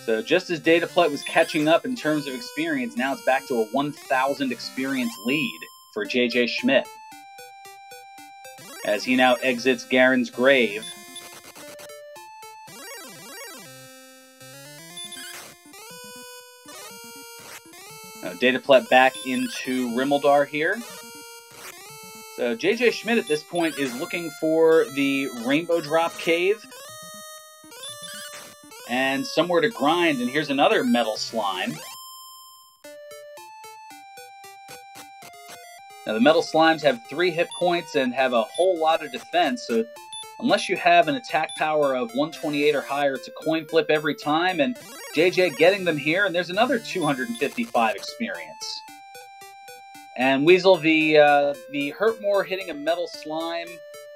So just as dataplet was catching up in terms of experience, now it's back to a 1,000 experience lead for JJ Schmidt, as he now exits Garen's grave. Dataplet back into Rimmildar here. So JJ Schmidt at this point is looking for the Rainbow Drop Cave and somewhere to grind, and here's another metal slime. Now the metal slimes have 3 hit points and have a whole lot of defense, so unless you have an attack power of 128 or higher, it's a coin flip every time, and JJ getting them here, and there's another 255 experience. And Weasel, the Hurtmore hitting a metal slime,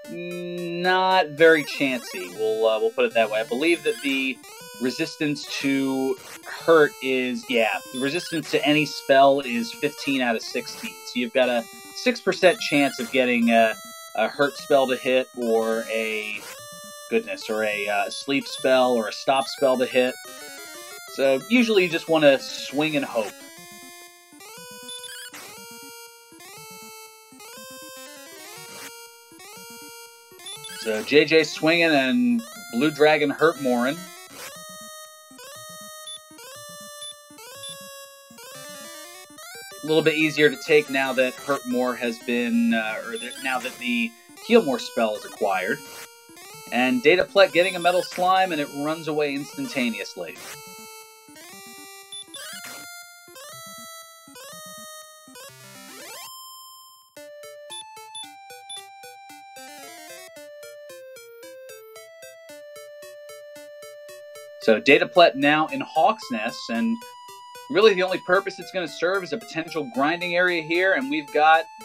not very chancy. We'll put it that way. I believe that the resistance to hurt is, the resistance to any spell is 15 out of 16. So you've got a 6% chance of getting a hurt spell to hit, or a sleep spell or a stop spell to hit. So usually you just want to swing and hope. So JJ swinging and Blue Dragon Hurtmorin. A little bit easier to take now that Hurtmore has been, now that the Healmore spell is acquired. And Dataplet getting a metal slime, and it runs away instantaneously. So Dataplet now in Hawk's Nest, and really the only purpose it's going to serve is a potential grinding area here, and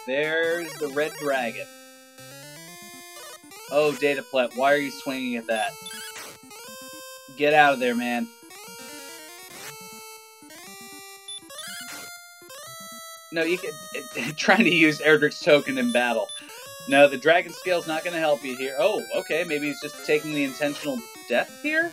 there's the red dragon. Oh, Dataplet, why are you swinging at that? Get out of there, man. No, you can trying to use Erdrick's token in battle. No, the dragon scale's not going to help you here. Oh, okay, maybe he's just taking the intentional death here?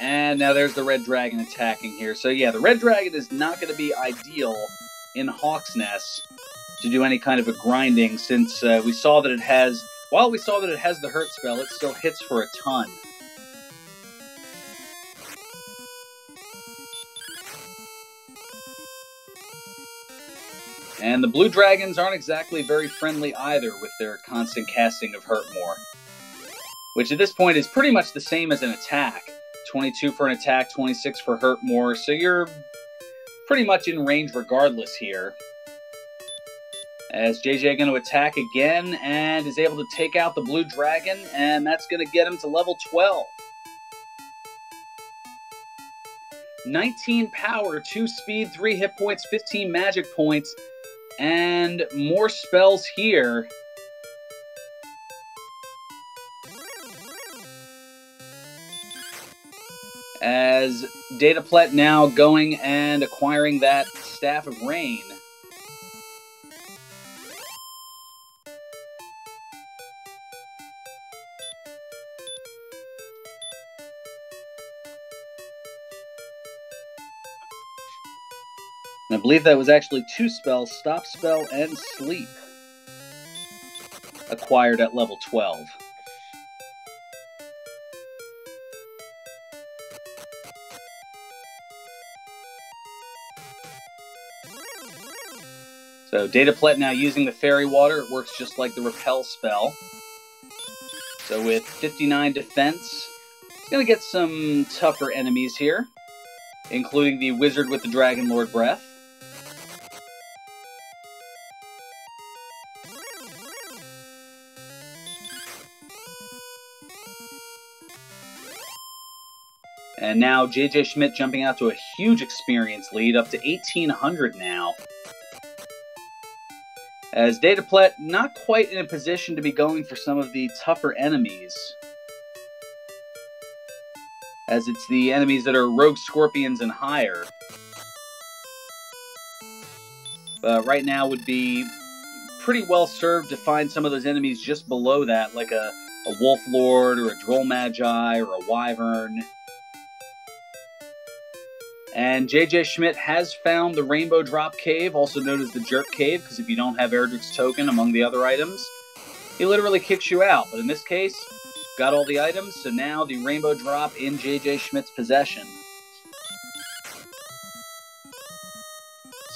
And now there's the red dragon attacking here. So yeah, the red dragon is not going to be ideal in Hawk's Nest to do any kind of a grinding, since we saw that it has the hurt spell, it still hits for a ton. And the blue dragons aren't exactly very friendly either with their constant casting of Hurtmore, which at this point is pretty much the same as an attack. 22 for an attack, 26 for Hurtmore, so you're pretty much in range regardless here. As JJ going to attack again, and is able to take out the blue dragon, and that's going to get him to level 12. 19 power, 2 speed, 3 hit points, 15 magic points, and more spells here. As Dataplet now going and acquiring that Staff of Rain. And I believe that was actually 2 spells, Stop Spell and Sleep, acquired at level 12. So Dataplet now using the Fairy Water. It works just like the Repel spell. So with 59 defense, it's Gonna get some tougher enemies here, including the wizard with the Dragon Lord breath. And now JJ Schmidt jumping out to a huge experience lead, up to 1,800 now. As dataplet not quite in a position to be going for some of the tougher enemies, as it's the enemies that are rogue scorpions and higher. But right now would be pretty well served to find some of those enemies just below that, like a wolf lord or a droll magi or a wyvern. And JJ Schmidt has found the Rainbow Drop Cave, also known as the Jerk Cave, because if you don't have Erdrick's Token among the other items, he literally kicks you out. But in this case, got all the items, so now the Rainbow Drop in JJ Schmidt's possession.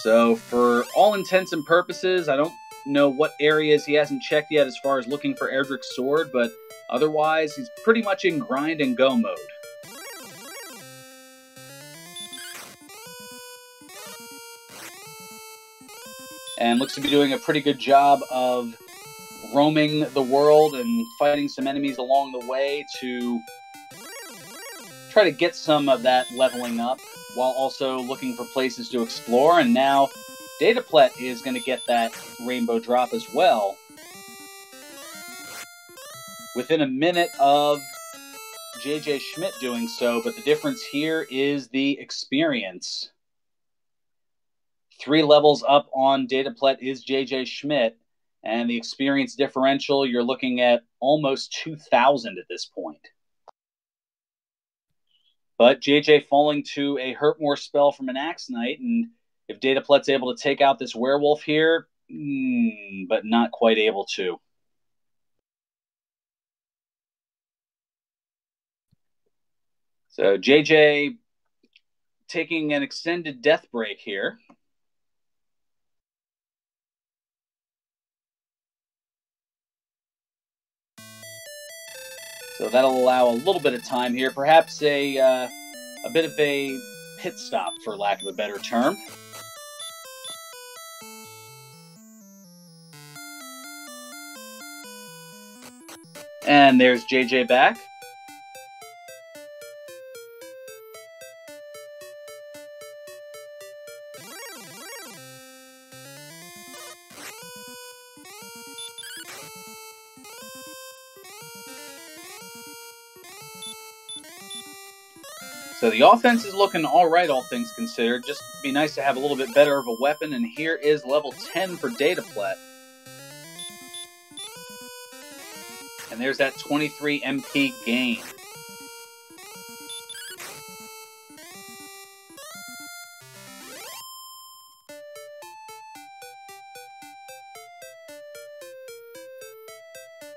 So for all intents and purposes, I don't know what areas he hasn't checked yet as far as looking for Erdrick's Sword, but otherwise he's pretty much in grind and go mode. And looks to be doing a pretty good job of roaming the world and fighting some enemies along the way to try to get some of that leveling up, while also looking for places to explore. And now dataplet is going to get that Rainbow Drop as well, within a minute of JJ Schmidt doing so, but the difference here is the experience. 3 levels up on dataplet is JJ Schmidt, and the experience differential, you're looking at almost 2,000 at this point. But JJ falling to a Hurt More spell from an Axe Knight, and if dataplet's able to take out this werewolf here, but not quite able to. So JJ taking an extended death break here. So that'll allow a little bit of time here, perhaps a bit of a pit stop, for lack of a better term. And there's JJ back. So the offense is looking all right, all things considered. Just be nice to have a little bit better of a weapon, and here is level 10 for dataplet. And there's that 23 MP gain.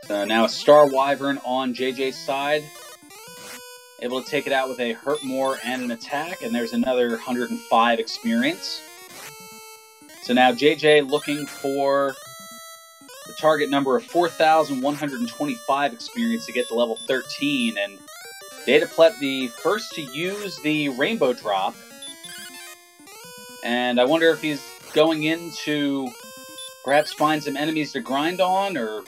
So now a Star Wyvern on JJ's side. Able to take it out with a Hurt More and an attack, and there's another 105 experience. So now JJ looking for the target number of 4,125 experience to get to level 13, and dataplet the first to use the Rainbow Drop. And I wonder if he's going in to perhaps find some enemies to grind on, or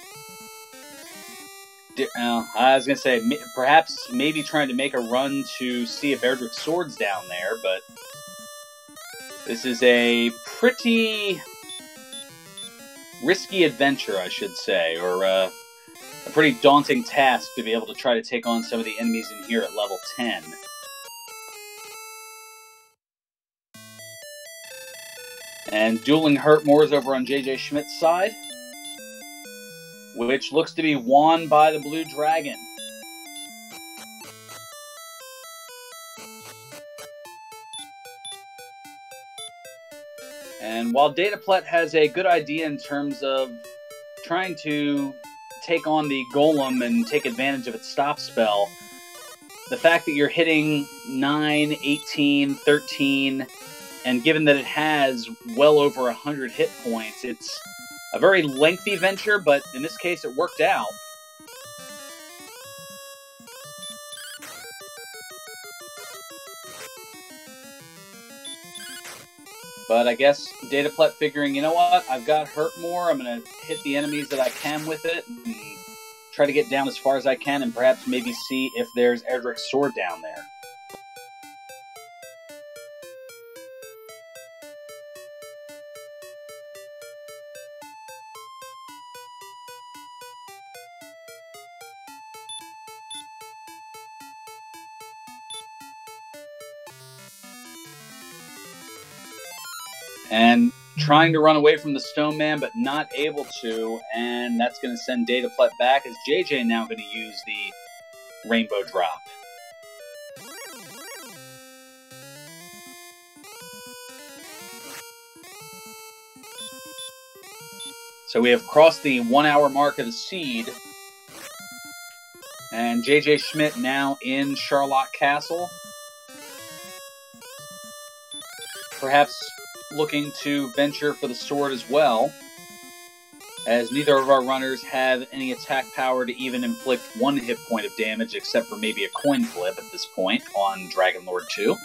I was going to say, perhaps maybe trying to make a run to see if Erdrick's Sword's down there, but this is a pretty risky adventure, I should say, or a pretty daunting task to be able to try to take on some of the enemies in here at level 10. And dueling Hurt Mores over on JJ Schmidt's side, which looks to be won by the Blue Dragon. And while dataplet has a good idea in terms of trying to take on the Golem and take advantage of its stop spell, the fact that you're hitting 9, 18, 13, and given that it has well over 100 hit points, it's a very lengthy venture, but in this case it worked out. But I guess Dataplet figuring, you know what, I've got Hurt More, I'm going to hit the enemies that I can with it, and try to get down as far as I can, and perhaps maybe see if there's Erdrick's sword down there. And trying to run away from the Stone Man, but not able to, and that's going to send Dataplet back, as JJ now going to use the Rainbow Drop. So we have crossed the 1 hour mark of the seed, and JJ Schmidt now in Charlotte Castle. Perhaps looking to venture for the sword as well, as neither of our runners have any attack power to even inflict 1 hit point of damage, except for maybe a coin flip at this point on Dragon Lord 2.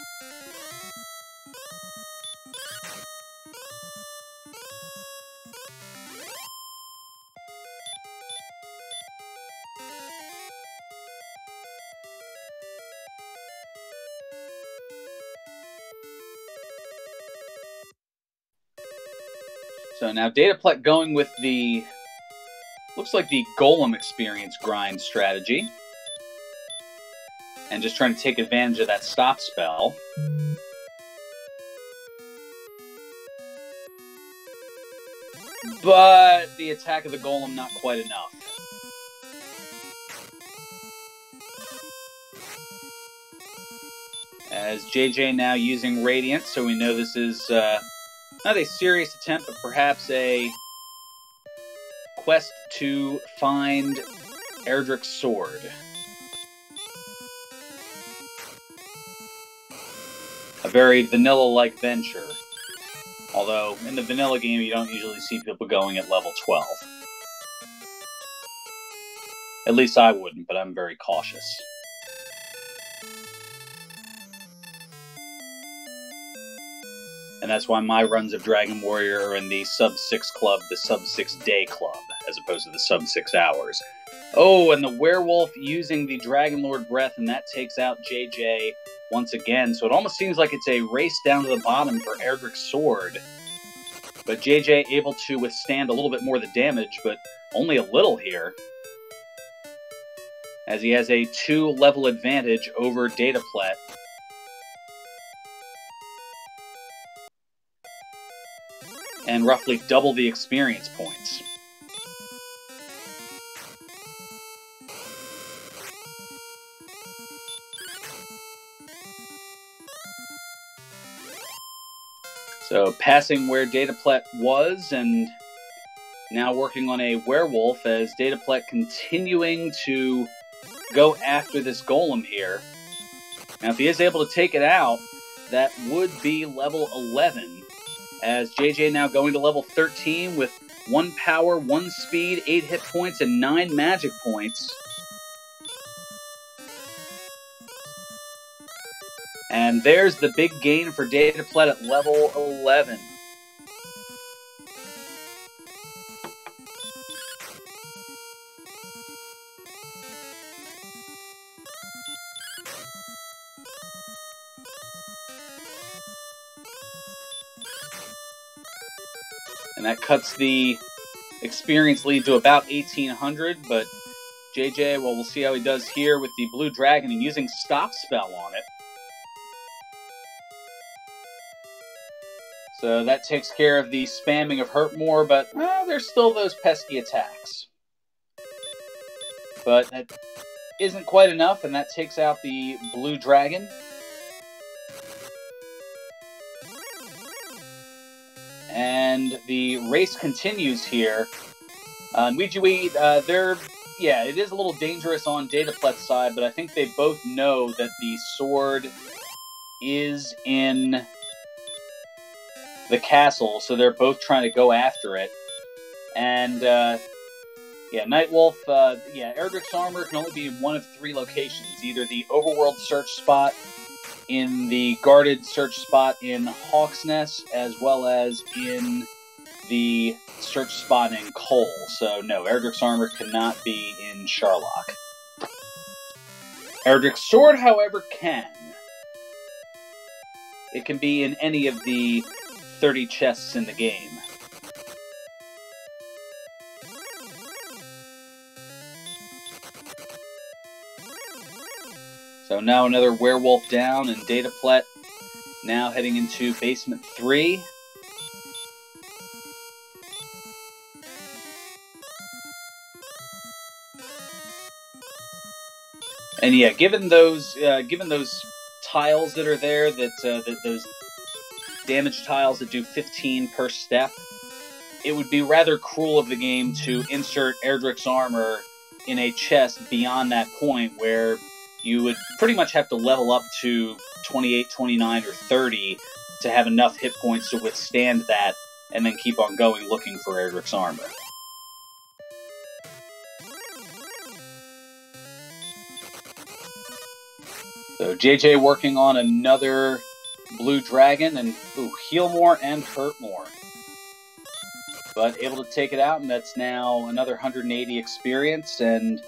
So now Dataplet going with the, looks like the Golem experience grind strategy. And just trying to take advantage of that stop spell. But the attack of the Golem not quite enough. As JJ now using Radiant, so we know this is not a serious attempt, but perhaps a quest to find Erdrick's sword. A very vanilla-like venture. Although, in the vanilla game, you don't usually see people going at level 12. At least I wouldn't, but I'm very cautious. And that's why my runs of Dragon Warrior are in the sub-6 club, the sub-6 day club, as opposed to the sub-6 hours. Oh, and the Werewolf using the Dragon Lord Breath, and that takes out JJ once again. So it almost seems like it's a race down to the bottom for Erdrick's sword. But JJ able to withstand a little bit more of the damage, but only a little here, as he has a 2-level advantage over Dataplet. And roughly double the experience points. So passing where Dataplet was, and now working on a Werewolf, as Dataplet continuing to go after this Golem here. Now if he is able to take it out, that would be level 11. As JJ now going to level 13 with 1 power, 1 speed, 8 hit points, and 9 magic points. And there's the big gain for Dataplet at level 11. And that cuts the experience lead to about 1,800, but JJ, well, we'll see how he does here with the Blue Dragon and using Stop Spell on it. So that takes care of the spamming of Hurt More, but there's still those pesky attacks. But that isn't quite enough, and that takes out the Blue Dragon. And the race continues here. Ouija, it is a little dangerous on Dataplet's side, but I think they both know that the sword is in the castle, so they're both trying to go after it. And, Nightwolf, Erdrick's armor can only be in one of 3 locations, either the overworld search spot, in the guarded search spot in Hawk's Nest, as well as in the search spot in Cole. So no, Erdrick's Armor cannot be in Charlock. Erdrick's Sword, however, can. It can be in any of the 30 chests in the game. So now another werewolf down, and dataplet now heading into basement 3. And yeah, given those tiles that are there, that those damage tiles that do 15 per step, it would be rather cruel of the game to insert Erdrick's Armor in a chest beyond that point, where you would pretty much have to level up to 28, 29, or 30 to have enough hit points to withstand that, and then keep on going looking for Erdrick's Armor. So JJ working on another blue dragon, and heal more and hurt more. But able to take it out, and that's now another 180 experience, and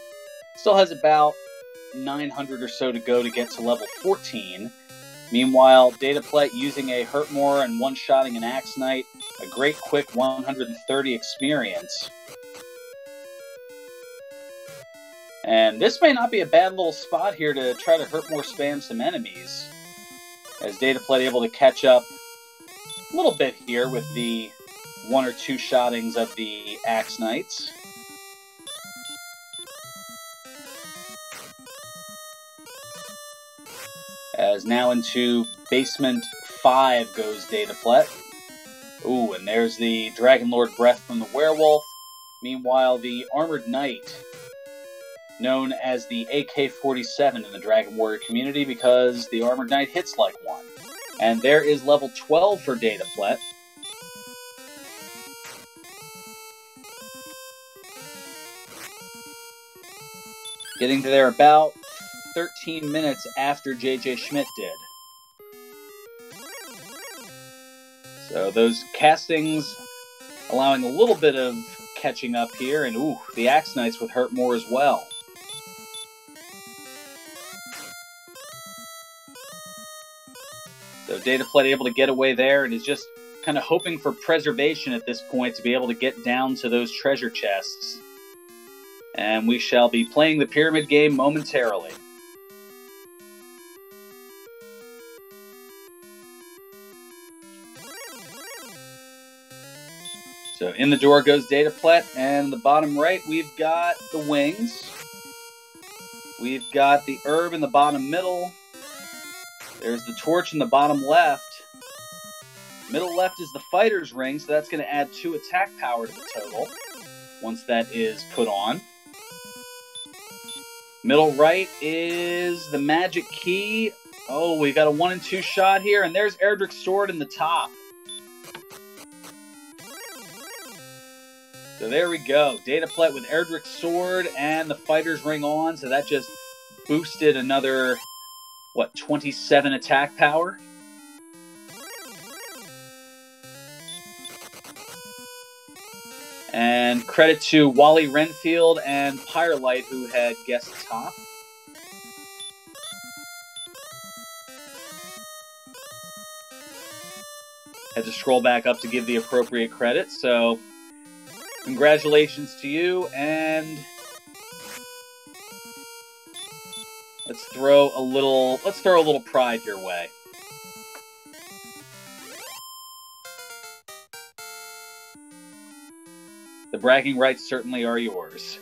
still has about 900 or so to go to get to level 14. Meanwhile, dataplet using a hurt more and one-shotting an Axe Knight, a great quick 130 experience. And this may not be a bad little spot here to try to hurt more spam some enemies, as dataplet able to catch up a little bit here with the 1 or 2 shottings of the Axe Knights. As now into basement 5 goes dataplet. Ooh, and there's the Dragon Lord Breath from the werewolf. Meanwhile, the Armored Knight, known as the AK-47 in the Dragon Warrior community because the Armored Knight hits like one. And there is level 12 for dataplet. Getting to there about 13 minutes after JJ Schmidt did. So those castings allowing a little bit of catching up here, and ooh, the Axe Knights with hurt more as well. So dataplet able to get away there, and is just kind of hoping for preservation at this point to be able to get down to those treasure chests. And we shall be playing the pyramid game momentarily. So in the door goes dataplet, and in the bottom right we've got the wings. We've got the herb in the bottom middle. There's the torch in the bottom left. Middle left is the fighter's ring, so that's going to add 2 attack power to the total once that is put on. Middle right is the magic key. Oh, we got a 1 and 2 shot here, and there's Erdrick's Sword in the top. So there we go. Dataplet with Erdrick's Sword and the fighter's ring on, so that just boosted another, 27 attack power? And credit to Wally Renfield and Pyrelight, who had guessed top. Had to scroll back up to give the appropriate credit, so congratulations to you, and let's throw a little pride your way. The bragging rights certainly are yours.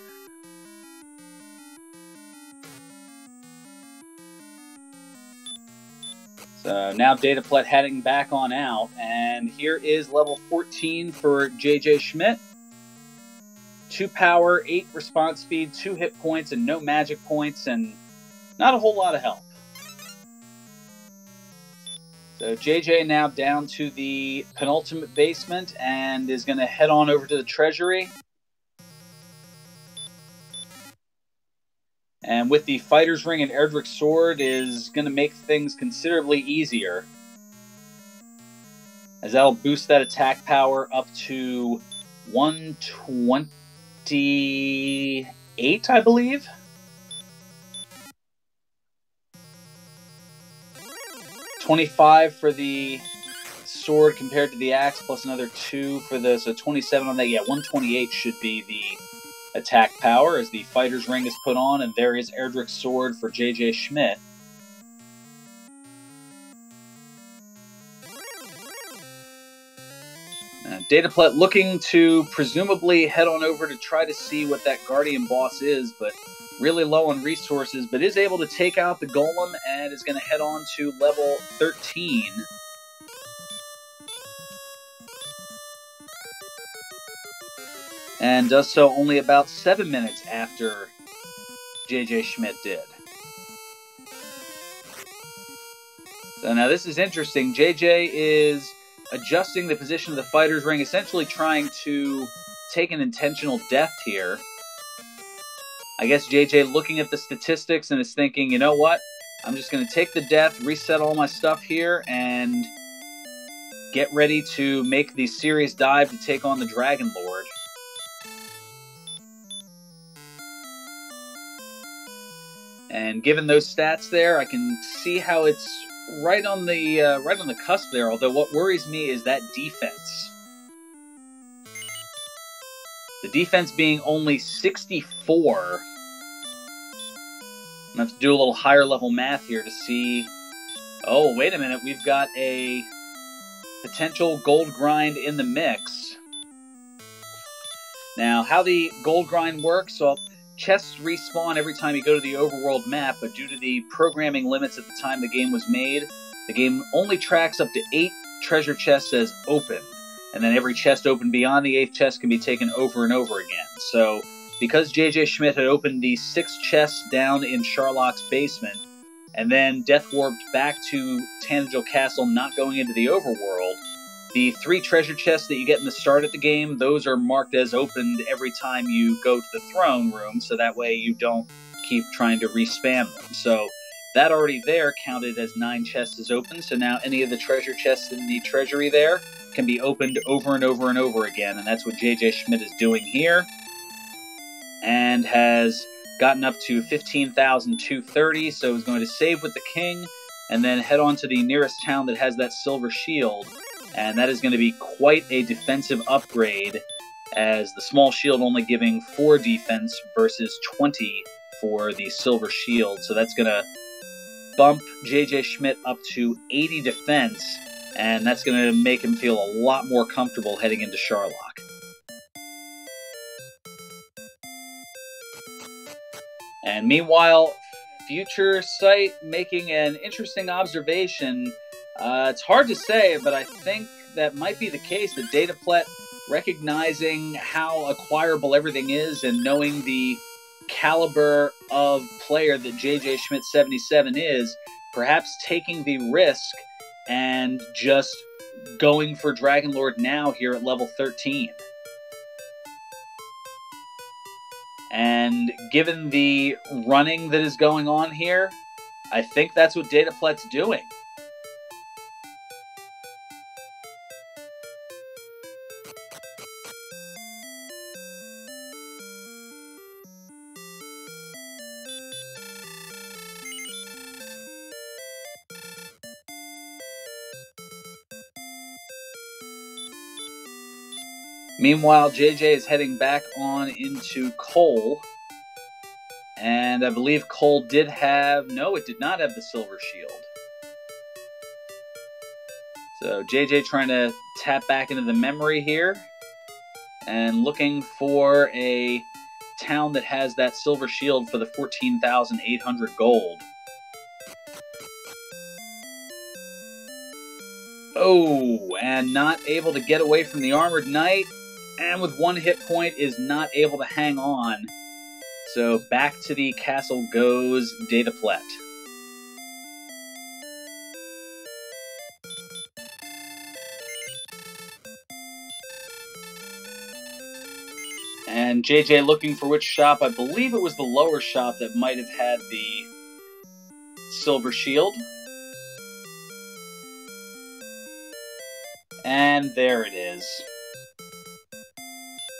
So now dataplet heading back on out, and here is level 14 for JJ Schmidt. 2 power, 8 response speed, 2 hit points, and no magic points, and not a whole lot of health. So JJ now down to the penultimate basement and is going to head on over to the treasury. And with the Fighter's Ring and Erdrick's Sword is going to make things considerably easier, as that'll boost that attack power up to 128, I believe. $25 for the sword compared to the axe, plus another 2 for the, so 27 on that. Yeah, 128 should be the attack power as the Fighter's Ring is put on, and there is Erdrick's Sword for JJ Schmidt. Dataplet looking to presumably head on over to try to see what that Guardian boss is, but really low on resources, but is able to take out the Golem and is going to head on to level 13. And does so only about 7 minutes after JJ Schmidt did. So now this is interesting. JJ is adjusting the position of the Fighter's Ring, essentially trying to take an intentional death here. I guess JJ looking at the statistics and is thinking, you know what? I'm just going to take the death, reset all my stuff here, and get ready to make the serious dive to take on the Dragon Lord. And given those stats there, I can see how it's right on the cusp there. Although what worries me is that defense. The defense being only 64. I'm gonna have to do a little higher level math here to see. Oh, wait a minute. We've got a potential gold grind in the mix. Now, how the gold grind works, so chests respawn every time you go to the overworld map, but due to the programming limits at the time the game was made, the game only tracks up to 8 treasure chests as open, and then every chest opened beyond the 8th chest can be taken over and over again. So, because JJ Schmidt had opened the 6 chests down in Sharlock's basement, and then death warped back to Tanagel Castle, not going into the overworld, the 3 treasure chests that you get in the start of the game, those are marked as opened every time you go to the throne room, so that way you don't keep trying to respam them. So that already there counted as 9 chests as open, so now any of the treasure chests in the treasury there can be opened over and over and over again, and that's what JJ Schmidt is doing here, and has gotten up to 15,230, so he's going to save with the king, and then head on to the nearest town that has that silver shield. And that is going to be quite a defensive upgrade, as the small shield only giving 4 defense versus 20 for the silver shield. So that's going to bump JJ Schmidt up to 80 defense, and that's going to make him feel a lot more comfortable heading into Sharlock. And meanwhile, Future Sight making an interesting observation. It's hard to say, but I think that might be the case, that Dataplet, recognizing how acquirable everything is and knowing the caliber of player that JJSchmidt77 is, perhaps taking the risk and just going for Dragon Lord now here at level 13. And given the running that is going on here, I think that's what Dataplet's doing. Meanwhile, JJ is heading back on into Cole. And I believe Cole did have... No, it did not have the silver shield. So JJ trying to tap back into the memory here. And looking for a town that has that silver shield for the 14,800 gold. Oh, and not able to get away from the Armored Knight. And with 1 hit point is not able to hang on. So back to the castle goes Dataplet. And JJ looking for which shop. I believe it was the lower shop that might have had the silver shield. And there it is.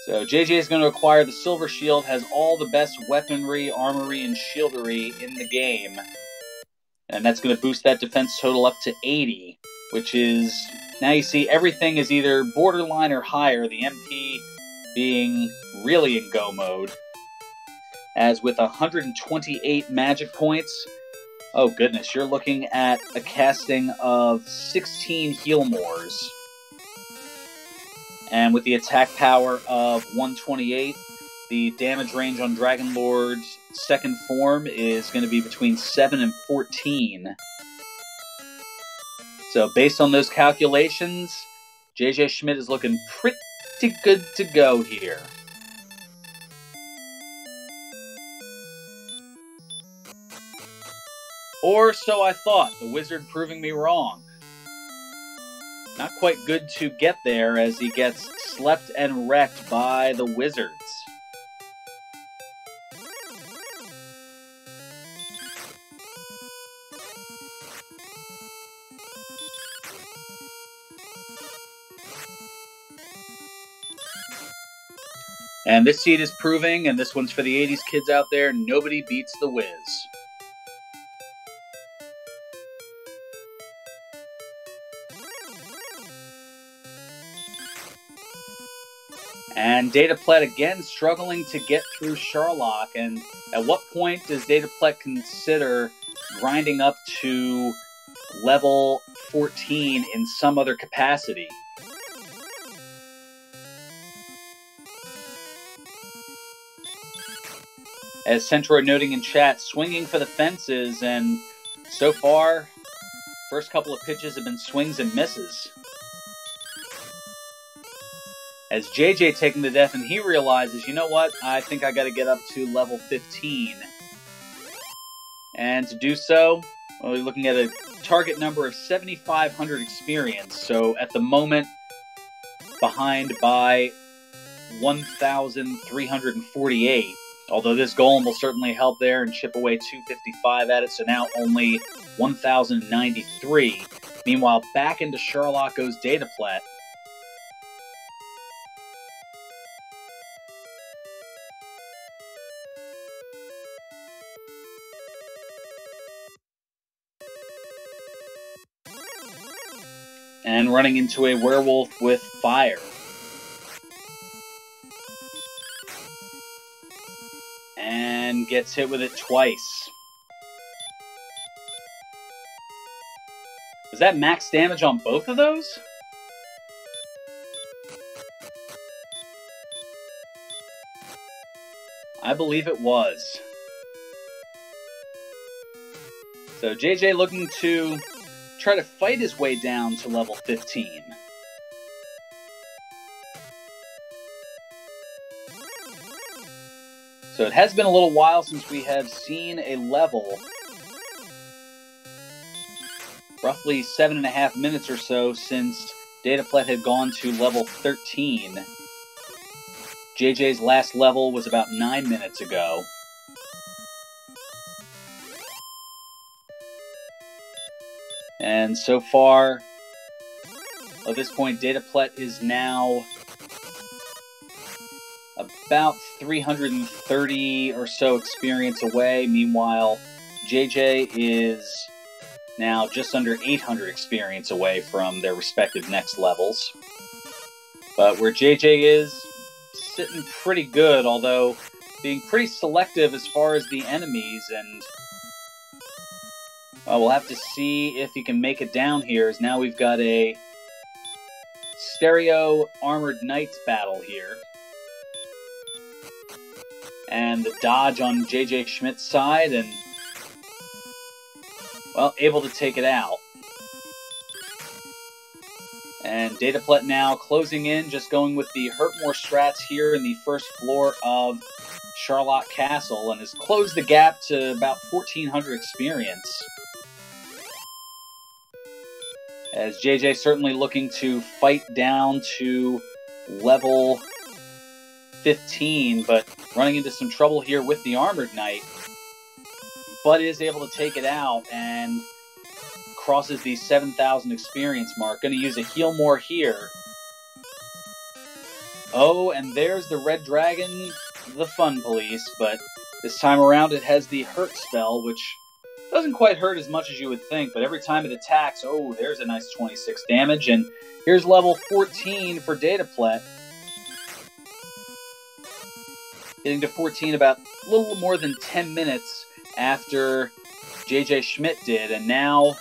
So JJ is going to acquire the silver shield, has all the best weaponry, armory, and shieldery in the game. And that's going to boost that defense total up to 80, which is, now you see everything is either borderline or higher, the MP being really in go mode. As with 128 magic points, oh goodness, you're looking at a casting of 16 heal mores. And with the attack power of 128, the damage range on Dragon Lord's second form is going to be between 7 and 14. So based on those calculations, JJ Schmidt is looking pretty good to go here. Or so I thought, the wizard proving me wrong. Not quite good to get there as he gets slept and wrecked by the wizards. And this seed is proving, and this one's for the 80s kids out there, nobody beats the Wiz. And dataplet again struggling to get through Sherlock. And at what point does dataplet consider grinding up to level 14 in some other capacity? As Centroid noting in chat, swinging for the fences, and so far, first couple of pitches have been swings and misses. As JJ taking the death, and he realizes, you know what, I think I got to get up to level 15. And to do so, well, we're looking at a target number of 7,500 experience. So at the moment, behind by 1,348. Although this golem will certainly help there and chip away 255 at it, so now only 1,093. Meanwhile, back into Sherlock goes dataplet. And running into a werewolf with fire. And gets hit with it twice. Was that max damage on both of those? I believe it was. So JJ looking to try to fight his way down to level 15. So it has been a little while since we have seen a level. Roughly 7.5 minutes or so since dataplet had gone to level 13. JJ's last level was about 9 minutes ago. And so far, at this point, dataplet is now about 330 or so experience away. Meanwhile, JJ is now just under 800 experience away from their respective next levels. But where JJ is, sitting pretty good, although being pretty selective as far as the enemies, and we'll have to see if he can make it down here, as now we've got a stereo armored knights battle here. And the dodge on JJ Schmidt's side, and, well, able to take it out. And dataplet now closing in, just going with the Hurtmore strats here in the first floor of Sherlock Castle, and has closed the gap to about 1,400 experience. As JJ certainly looking to fight down to level 15, but running into some trouble here with the Armored Knight. But is able to take it out and crosses the 7,000 experience mark. Going to use a heal more here. Oh, and there's the Red Dragon, the Fun Police, but this time around it has the Hurt spell, which doesn't quite hurt as much as you would think, but every time it attacks, oh, there's a nice 26 damage, and here's level 14 for dataplet. Getting to 14 about a little more than 10 minutes after JJ Schmidt did, and now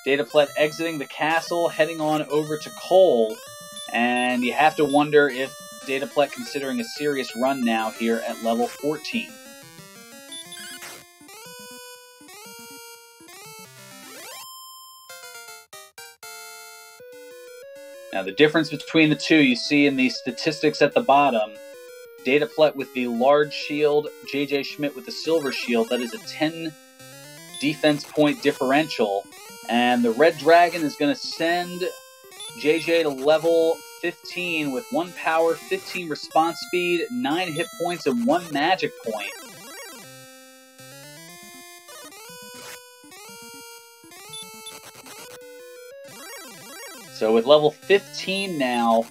dataplet exiting the castle, heading on over to Cole, and you have to wonder if dataplet considering a serious run now here at level 14. Now the difference between the two you see in the statistics at the bottom. Dataplet with the large shield, JJ Schmidt with the silver shield. That is a 10 defense point differential. And the Red Dragon is going to send JJ to level 15 with 1 power, 15 response speed, 9 hit points, and 1 magic point. So with level 15 now,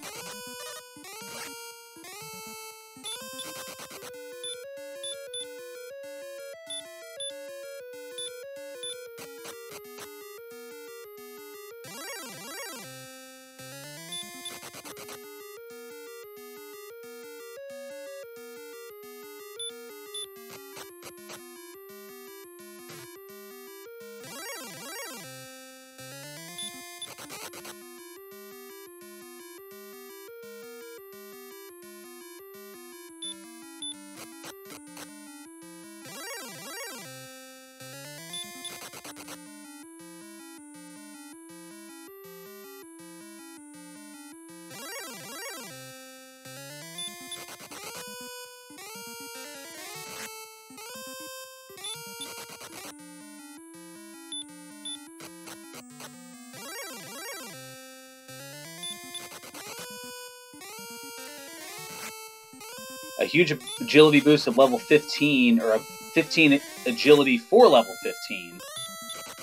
a huge agility boost of level 15, or a 15 agility for level 15.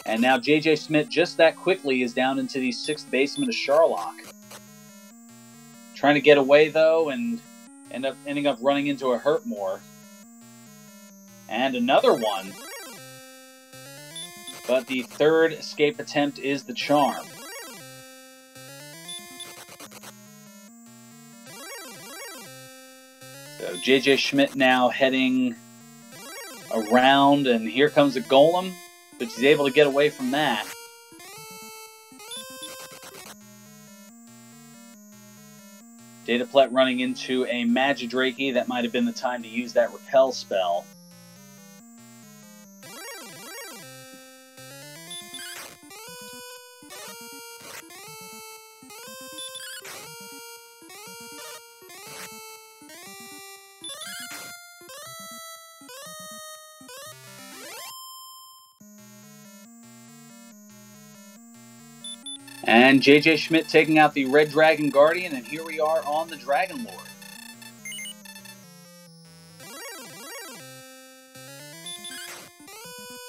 And now JJ Schmidt, just that quickly, is down into the 6th basement of Sharlock. Trying to get away, though, and ending up running into a hurt more. And another one. But the 3rd escape attempt is the charm. So JJ Schmidt now heading around, and here comes a golem, but he's able to get away from that. Dataplet running into a Magidrake. That might have been the time to use that repel spell. And JJ Schmidt taking out the Red Dragon Guardian, and here we are on the Dragon Lord.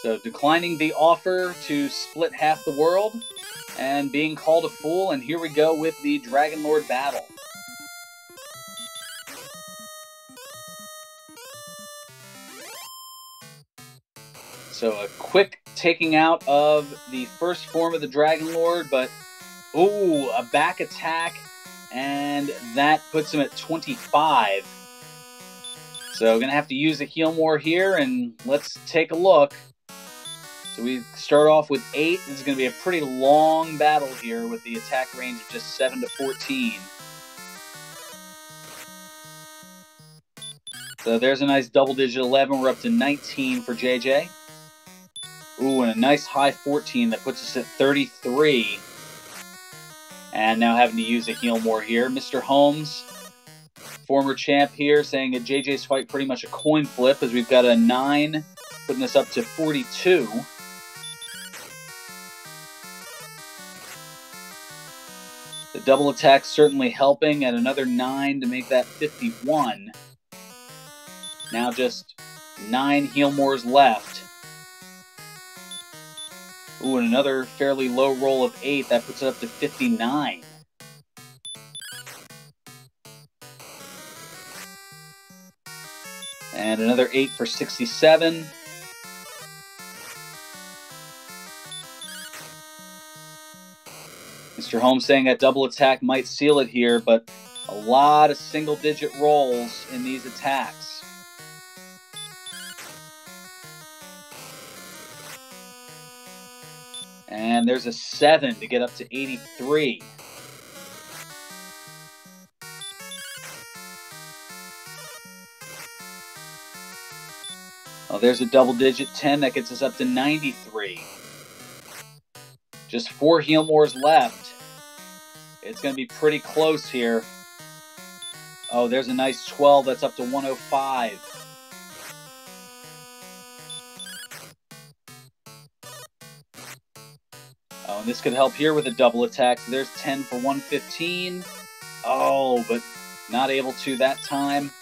So declining the offer to split half the world, and being called a fool, and here we go with the Dragon Lord battle. So a quick taking out of the first form of the Dragon Lord, but ooh, a back attack, and that puts him at 25. So going to have to use a heal more here, and let's take a look. So we start off with 8. This is going to be a pretty long battle here with the attack range of just 7 to 14. So there's a nice double-digit 11. We're up to 19 for JJ. Ooh, and a nice high 14 that puts us at 33. And now having to use a heal more here. Mr. Holmes, former champ here, saying that JJ's fight pretty much a coin flip, as we've got a 9, putting us up to 42. The double attack certainly helping at another 9 to make that 51. Now just 9 Healmores left. Ooh, and another fairly low roll of 8. That puts it up to 59. And another 8 for 67. Mr. Holmes saying that double attack might seal it here, but a lot of single-digit rolls in these attacks. And there's a 7 to get up to 83. Oh, there's a double-digit 10 that gets us up to 93. Just 4 Healmores left. It's going to be pretty close here. Oh, there's a nice 12 that's up to 105. Oh, and this could help here with a double attack. So there's 10 for 115. Oh, but not able to that time.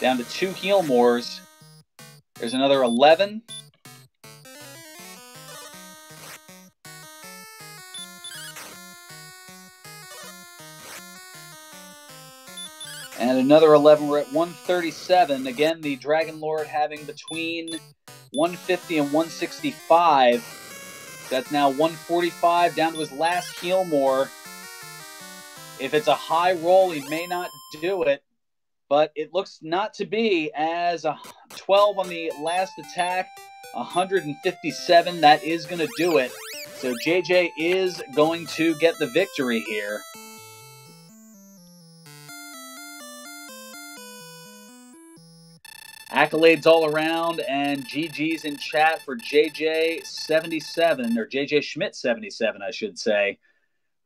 Down to 2 Healmores. There's another 11. And another 11. We're at 137. Again, the Dragon Lord having between 150 and 165. That's now 145, down to his last Healmore. If it's a high roll, he may not do it. But it looks not to be, as a 12 on the last attack, 157. That is going to do it. So JJ is going to get the victory here. Accolades all around, and GG's in chat for JJ77, or JJSchmidt77, I should say,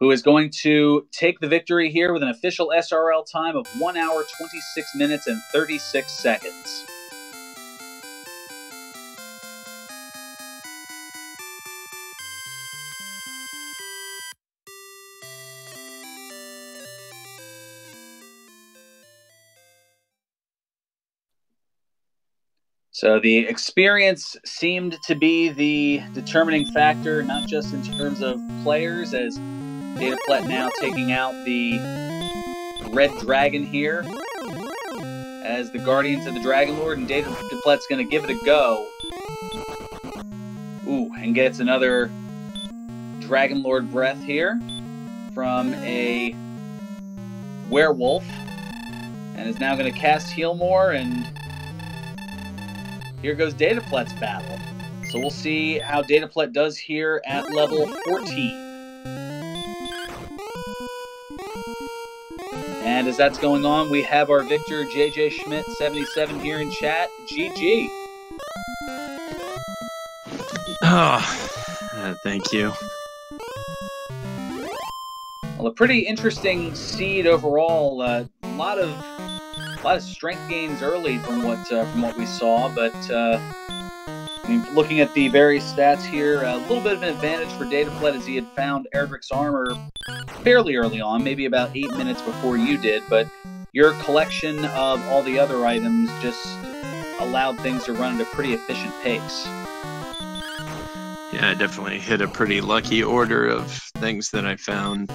who is going to take the victory here with an official SRL time of 1 hour, 26 minutes, and 36 seconds. So the experience seemed to be the determining factor, not just in terms of players, as dataplet now taking out the red dragon here as the Guardians of the Dragon Lord, and dataplet's going to give it a go. Ooh, and gets another Dragon Lord breath here from a werewolf, and is now going to cast Healmore, and here goes dataplet's battle. So we'll see how dataplet does here at level 14. And as that's going on, we have our victor, JJSchmidt77, here in chat. GG. Thank you. Well, a pretty interesting seed overall. A lot of strength gains early from what we saw, but I mean, looking at the various stats here, a little bit of an advantage for dataplet as he had found Erdrick's armor fairly early on, maybe about 8 minutes before you did, but your collection of all the other items just allowed things to run at a pretty efficient pace. Yeah, I definitely hit a pretty lucky order of things that I found.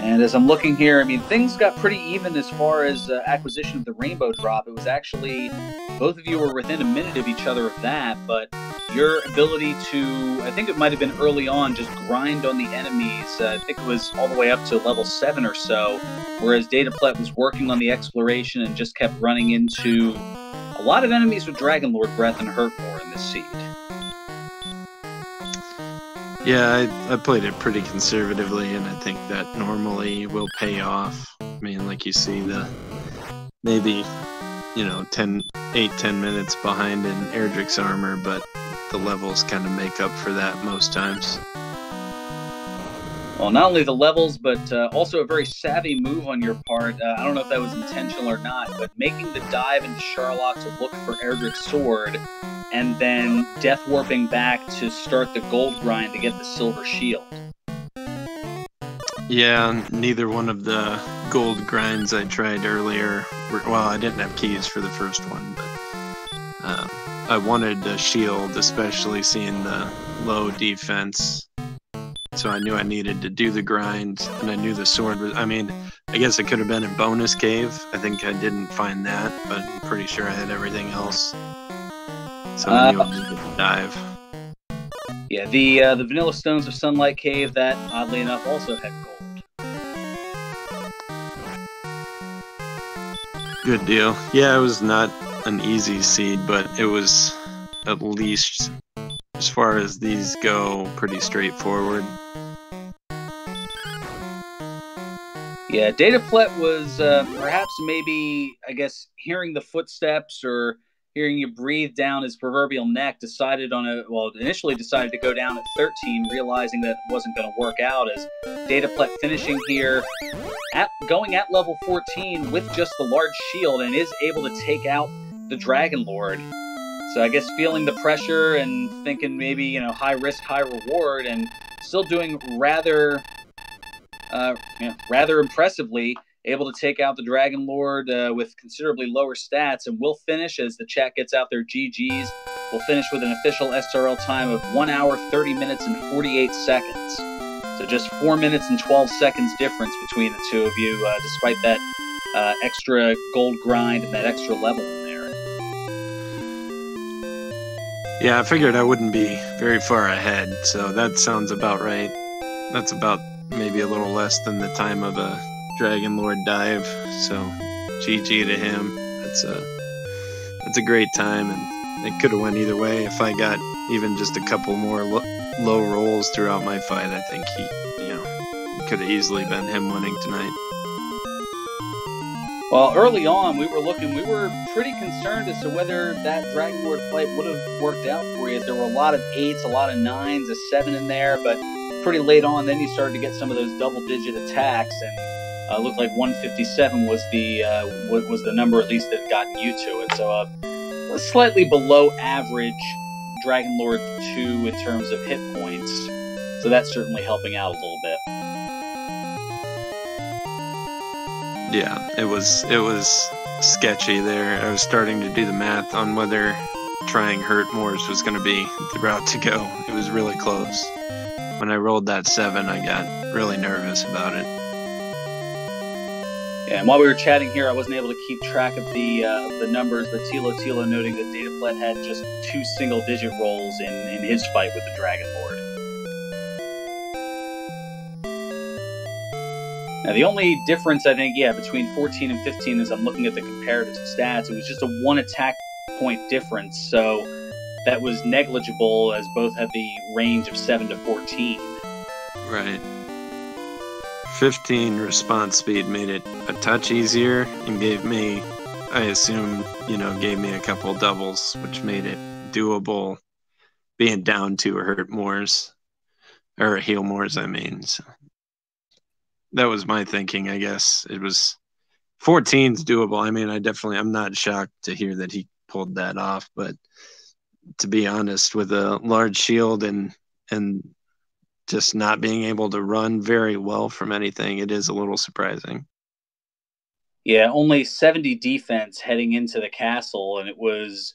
And as I'm looking here, I mean, things got pretty even as far as acquisition of the rainbow drop. It was actually, both of you were within a minute of each other of that, but your ability to, I think it might have been early on, just grind on the enemies. I think it was all the way up to level 7 or so, whereas dataplet was working on the exploration and just kept running into a lot of enemies with Dragon Lord breath and hurt more in this seed. Yeah, I played it pretty conservatively, and I think that normally will pay off. I mean, like you see the maybe, 8-10 minutes behind in Erdrick's armor, but the levels kind of make up for that most times. Well, not only the levels, but also a very savvy move on your part. I don't know if that was intentional or not, but making the dive into Charlotte to look for Erdrick's sword, and then death warping back to start the gold grind to get the silver shield. Yeah, neither one of the gold grinds I tried earlier well, I didn't have keys for the first one, but I wanted the shield, especially seeing the low defense. So I knew I needed to do the grind, and I knew the sword was... I mean, I guess it could have been in bonus cave. I think I didn't find that, but I'm pretty sure I had everything else. So I knew I needed to dive. Yeah, the Vanilla Stones of Sunlight Cave, that, oddly enough, also had gold. Good deal. Yeah, it was not an easy seed, but it was at least, as far as these go, pretty straightforward. Yeah, dataplet was perhaps maybe, I guess, hearing the footsteps or hearing you breathe down his proverbial neck, initially decided to go down at 13, realizing that it wasn't going to work out, as dataplet finishing here, going at level 14 with just the large shield, and is able to take out the Dragon Lord. So I guess feeling the pressure and thinking maybe, high risk, high reward, and still doing rather impressively, able to take out the Dragon Lord with considerably lower stats, and will finish, as the chat gets out their GGs, will finish with an official SRL time of 1 hour, 30 minutes, and 48 seconds. So just 4 minutes and 12 seconds difference between the two of you, despite that extra gold grind and that extra level in there. Yeah, I figured I wouldn't be very far ahead, so that sounds about right. That's about maybe a little less than the time of a Dragon Lord dive, so GG to him. That's a great time, and it could have went either way. If I got even just a couple more low rolls throughout my fight, I think it could have easily been him winning tonight. Well, early on, we were pretty concerned as to whether that Dragon Lord fight would have worked out for you. There were a lot of 8s, a lot of 9s, a 7 in there, but pretty late on, then you started to get some of those double-digit attacks, and looked like 157 was the number, at least, that gotten you to it. So a slightly below average Dragon Lord 2 in terms of hit points. So that's certainly helping out a little bit. Yeah, it was sketchy there. I was starting to do the math on whether trying Hurt Moors was going to be the route to go. It was really close. When I rolled that 7, I got really nervous about it. Yeah, and while we were chatting here, I wasn't able to keep track of the numbers, but Tilo noting that dataplet had just 2 single-digit rolls in his fight with the Dragon Lord. Now, the only difference, I think, between 14 and 15 is I'm looking at the comparative stats. It was just a 1 attack point difference, so that was negligible, as both had the range of 7 to 14. Right. 15 response speed made it a touch easier and gave me, I assume, gave me a couple doubles, which made it doable being down to Hurt Moors, or Heal Moors, I mean. So that was my thinking, I guess. It was 14's doable. I mean, I'm not shocked to hear that he pulled that off, but to be honest, with a large shield and just not being able to run very well from anything, it is a little surprising. Yeah, only 70 defense heading into the castle, and it was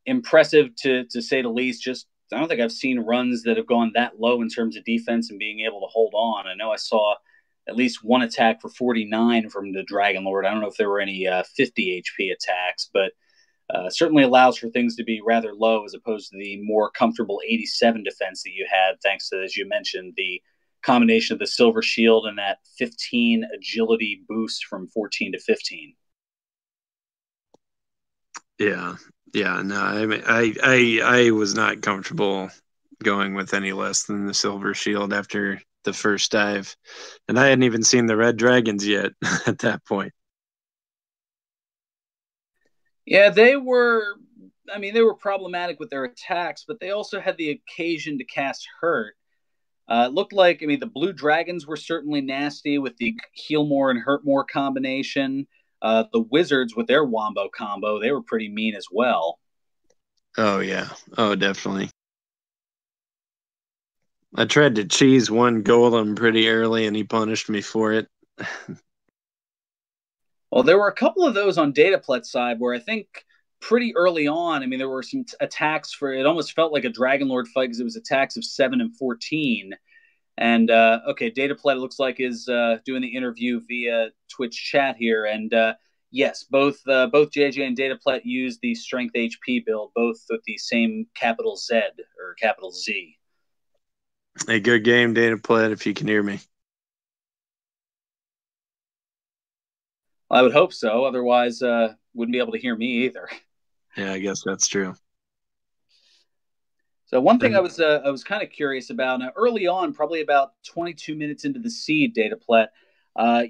impressive to say the least. Just, I don't think I've seen runs that have gone that low in terms of defense and being able to hold on. I know I saw at least 1 attack for 49 from the Dragon Lord. I don't know if there were any 50 HP attacks, but certainly allows for things to be rather low as opposed to the more comfortable 87 defense that you had, thanks to, as you mentioned, the combination of the Silver Shield and that 15 agility boost from 14 to 15. Yeah, no, I mean, I was not comfortable going with any less than the Silver Shield after the first dive, and I hadn't even seen the red dragons yet at that point. Yeah, they were problematic with their attacks, but they also had the occasion to cast Hurt. It looked like, the blue dragons were certainly nasty with the Heal More and Hurt More combination. The wizards with their Wombo combo, they were pretty mean as well. Oh, yeah. Oh, definitely. I tried to cheese one golem pretty early, and he punished me for it. Well, there were a couple of those on dataplet's side where I think pretty early on, I mean, there were some attacks for it. Almost felt like a Dragon Lord fight because it was attacks of 7 and 14. And okay, dataplet looks like is doing the interview via Twitch chat here, and yes, both JJ and dataplet use the strength HP build, both with the same capital Z or capital Z. A good game, dataplet, if you can hear me. I would hope so. Otherwise, wouldn't be able to hear me either. Yeah, I guess that's true. So one thing I was kind of curious about early on, probably about 22 minutes into the seed, dataplet,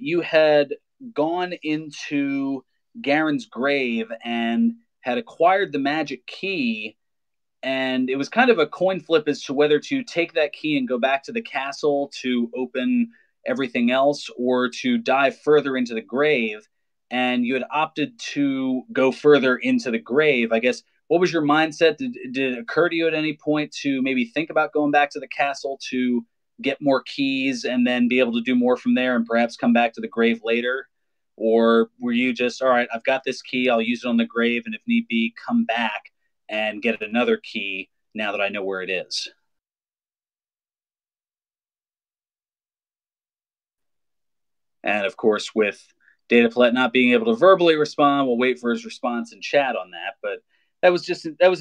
you had gone into Garen's grave and had acquired the magic key, and it was kind of a coin flip as to whether to take that key and go back to the castle to open everything else or to dive further into the grave. And you had opted to go further into the grave. I guess, what was your mindset? Did it occur to you at any point to maybe think about going back to the castle to get more keys and then be able to do more from there and perhaps come back to the grave later? Or were you just, all right, I've got this key, I'll use it on the grave, and if need be, come back and get another key now that I know where it is? And of course, with dataplet not being able to verbally respond, we'll wait for his response in chat on that. But that was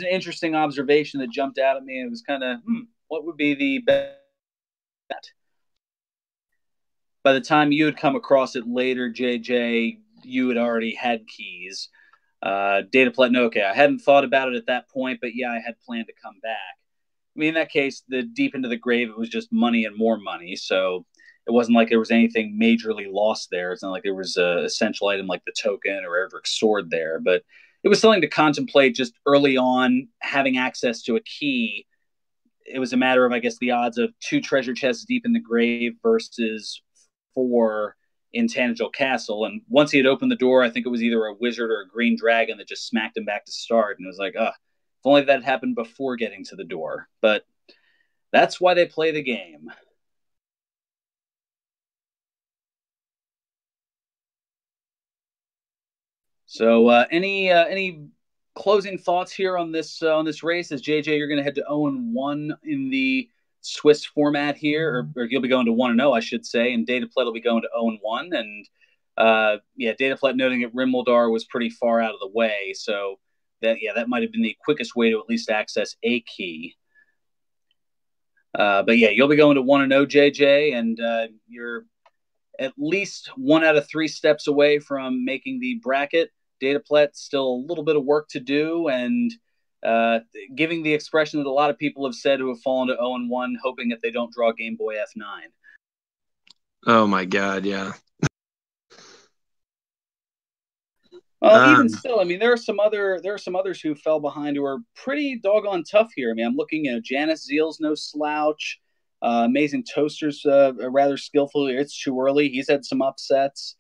an interesting observation that jumped out at me. It was kind of, what would be the best? By the time you had come across it later, JJ, you had already had keys. Dataplet, no, okay, I hadn't thought about it at that point, but yeah, I had planned to come back. I mean, in that case, the deep into the grave, it was just money and more money. So it wasn't like there was anything majorly lost there. It's not like there was an essential item like the token or Erdrick's sword there, but it was something to contemplate just early on, having access to a key. It was a matter of, I guess, the odds of 2 treasure chests deep in the grave versus 4 in Tanagel Castle. And once he had opened the door, I think it was either a wizard or a green dragon that just smacked him back to start. And it was like, if only that happened before getting to the door. But that's why they play the game. So any closing thoughts here on this race? As JJ, you're going to head to 0-1 in the Swiss format here, or you'll be going to 1-0, I should say, and dataplet will be going to 0-1. And dataplet noting that Rimuldar was pretty far out of the way, so that might have been the quickest way to at least access a key. But yeah, you'll be going to 1-0, JJ, and you're at least 1 out of 3 steps away from making the bracket. Dataplet, still a little bit of work to do, and giving the expression that a lot of people have said who have fallen to 0-1, hoping that they don't draw Game Boy F9. Oh my God, yeah. Well, even still, I mean, there are some others who fell behind who are pretty doggone tough here. I mean, I'm looking at Janice Zeal's no slouch. Amazing Toaster's rather skillful. It's too early. He's had some upsets.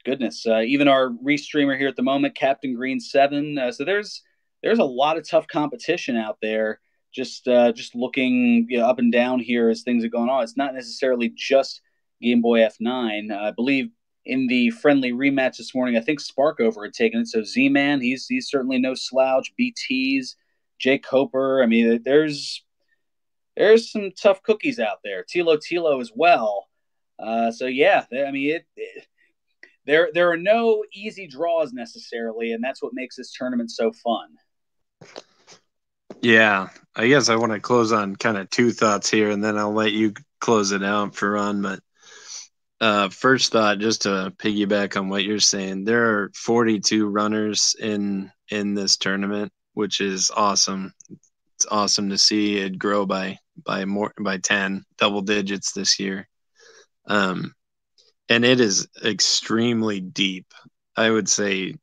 Goodness, even our restreamer here at the moment, Captain Green 7. So there's a lot of tough competition out there. Just looking up and down here as things are going on. It's not necessarily just Game Boy F9. I believe in the friendly rematch this morning, I think Sparkover had taken it. So Z-Man, he's certainly no slouch. BTs, Jake Coper. I mean, there's some tough cookies out there. Tilo as well. So yeah, I mean, there are no easy draws necessarily, and that's what makes this tournament so fun. Yeah, I guess I want to close on kind of 2 thoughts here, and then I'll let you close it out for Ron. But first thought, just to piggyback on what you're saying, there are 42 runners in this tournament, which is awesome. It's awesome to see it grow by 10 double digits this year. And it is extremely deep. I would say,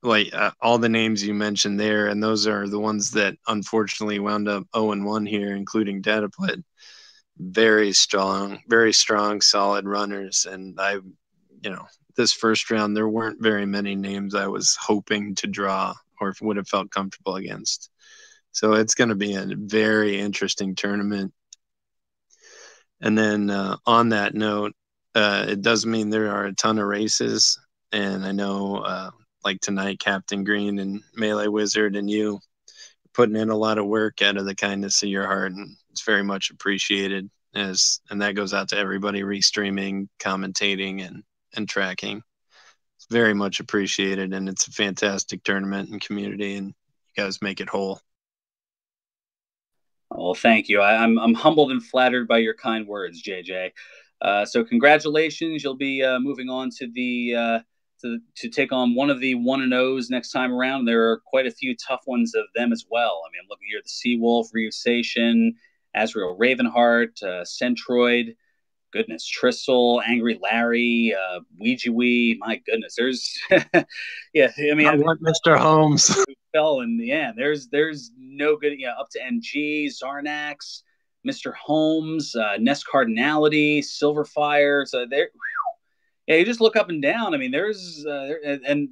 like all the names you mentioned there, and those are the ones that unfortunately wound up 0-1 here, including dataplet. Very strong, solid runners. And this first round, there weren't very many names I was hoping to draw or would have felt comfortable against. So it's going to be a very interesting tournament. And then on that note, it does mean there are a ton of races. And I know like tonight, Captain Green and Melee Wizard and you putting in a lot of work out of the kindness of your heart, and it's very much appreciated. And that goes out to everybody restreaming, commentating, and tracking. It's very much appreciated, and it's a fantastic tournament and community, and you guys make it whole. Well, thank you. I'm humbled and flattered by your kind words, JJ. So congratulations. You'll be moving on to the to take on one of the 1-0s next time around. There are quite a few tough ones of them as well. I mean, I'm looking here at the Seawolf, Ryusation, Azrael Ravenheart, Centroid, goodness, Tristle, Angry Larry, Ouija Wee. My goodness, there's yeah. I mean, I want Mr. Holmes. Fell in the end. There's no good. Yeah, up to NG, Zarnax, Mr. Holmes, Nest Cardinality, Silverfire. So there, yeah, you just look up and down. I mean, there's and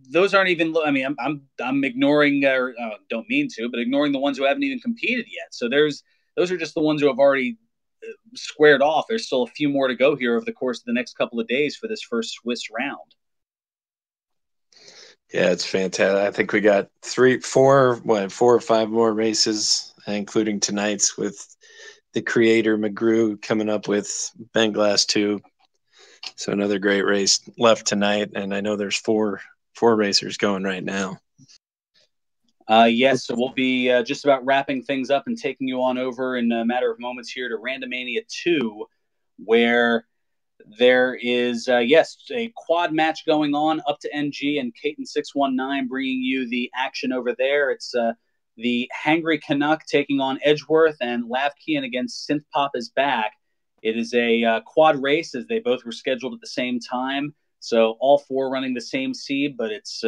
those aren't even. I mean, I'm ignoring or don't mean to, but ignoring the ones who haven't even competed yet. So those are just the ones who have already squared off. There's still a few more to go here over the course of the next couple of days for this first Swiss round. Yeah, it's fantastic. I think we got 4 or 5 more races, including tonight's with the creator McGrew coming up with Ben Glass 2. So another great race left tonight, and I know there's four racers going right now. Yes, so we'll be just about wrapping things up and taking you on over in a matter of moments here to Randomania 2, where there is, yes, a quad match going on up to NG and Caton619 bringing you the action over there. It's the Hangry Canuck taking on Edgeworth, and Lavkian against Synthpop is back. It is a quad race as they both were scheduled at the same time. So all 4 running the same seed, but it's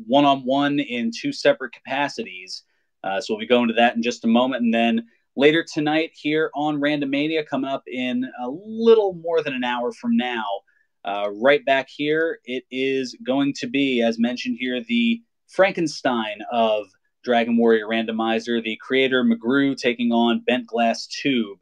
one-on-one in 2 separate capacities. So we'll be going to that in just a moment. And then later tonight here on Randomania, coming up in a little more than an hour from now, right back here, it is going to be, as mentioned here, the Frankenstein of Dragon Warrior Randomizer, the creator McGrew taking on Bent Glass Tube,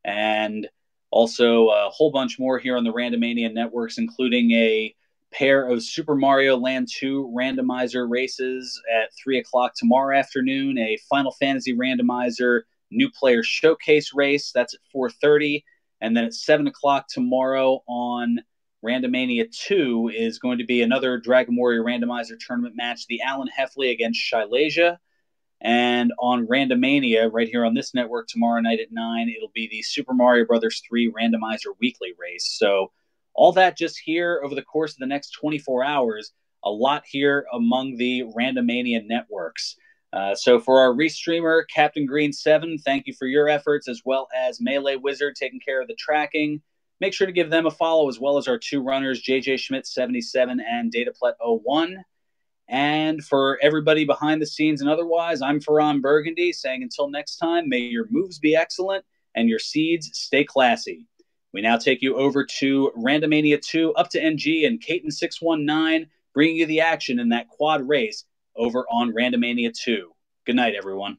and also a whole bunch more here on the Randomania networks, including a pair of Super Mario Land 2 randomizer races at 3 o'clock tomorrow afternoon, a Final Fantasy randomizer new player showcase race, that's at 4:30, and then at 7 o'clock tomorrow on Randomania 2 is going to be another Dragon Warrior randomizer tournament match, the Alan Heffley against Shilasia. And on Randomania, right here on this network tomorrow night at 9, it'll be the Super Mario Brothers 3 randomizer weekly race. So all that just here over the course of the next 24 hours, a lot here among the Randomania networks. So for our restreamer, Captain Green 7, thank you for your efforts, as well as Melee Wizard taking care of the tracking. Make sure to give them a follow, as well as our 2 runners, JJSchmidt77 and dataplet01. And for everybody behind the scenes and otherwise, I'm Ferran Burgundy saying until next time, may your moves be excellent and your seeds stay classy. We now take you over to Randomania 2, up to NG and Caton619, bringing you the action in that quad race over on Randomania 2. Good night, everyone.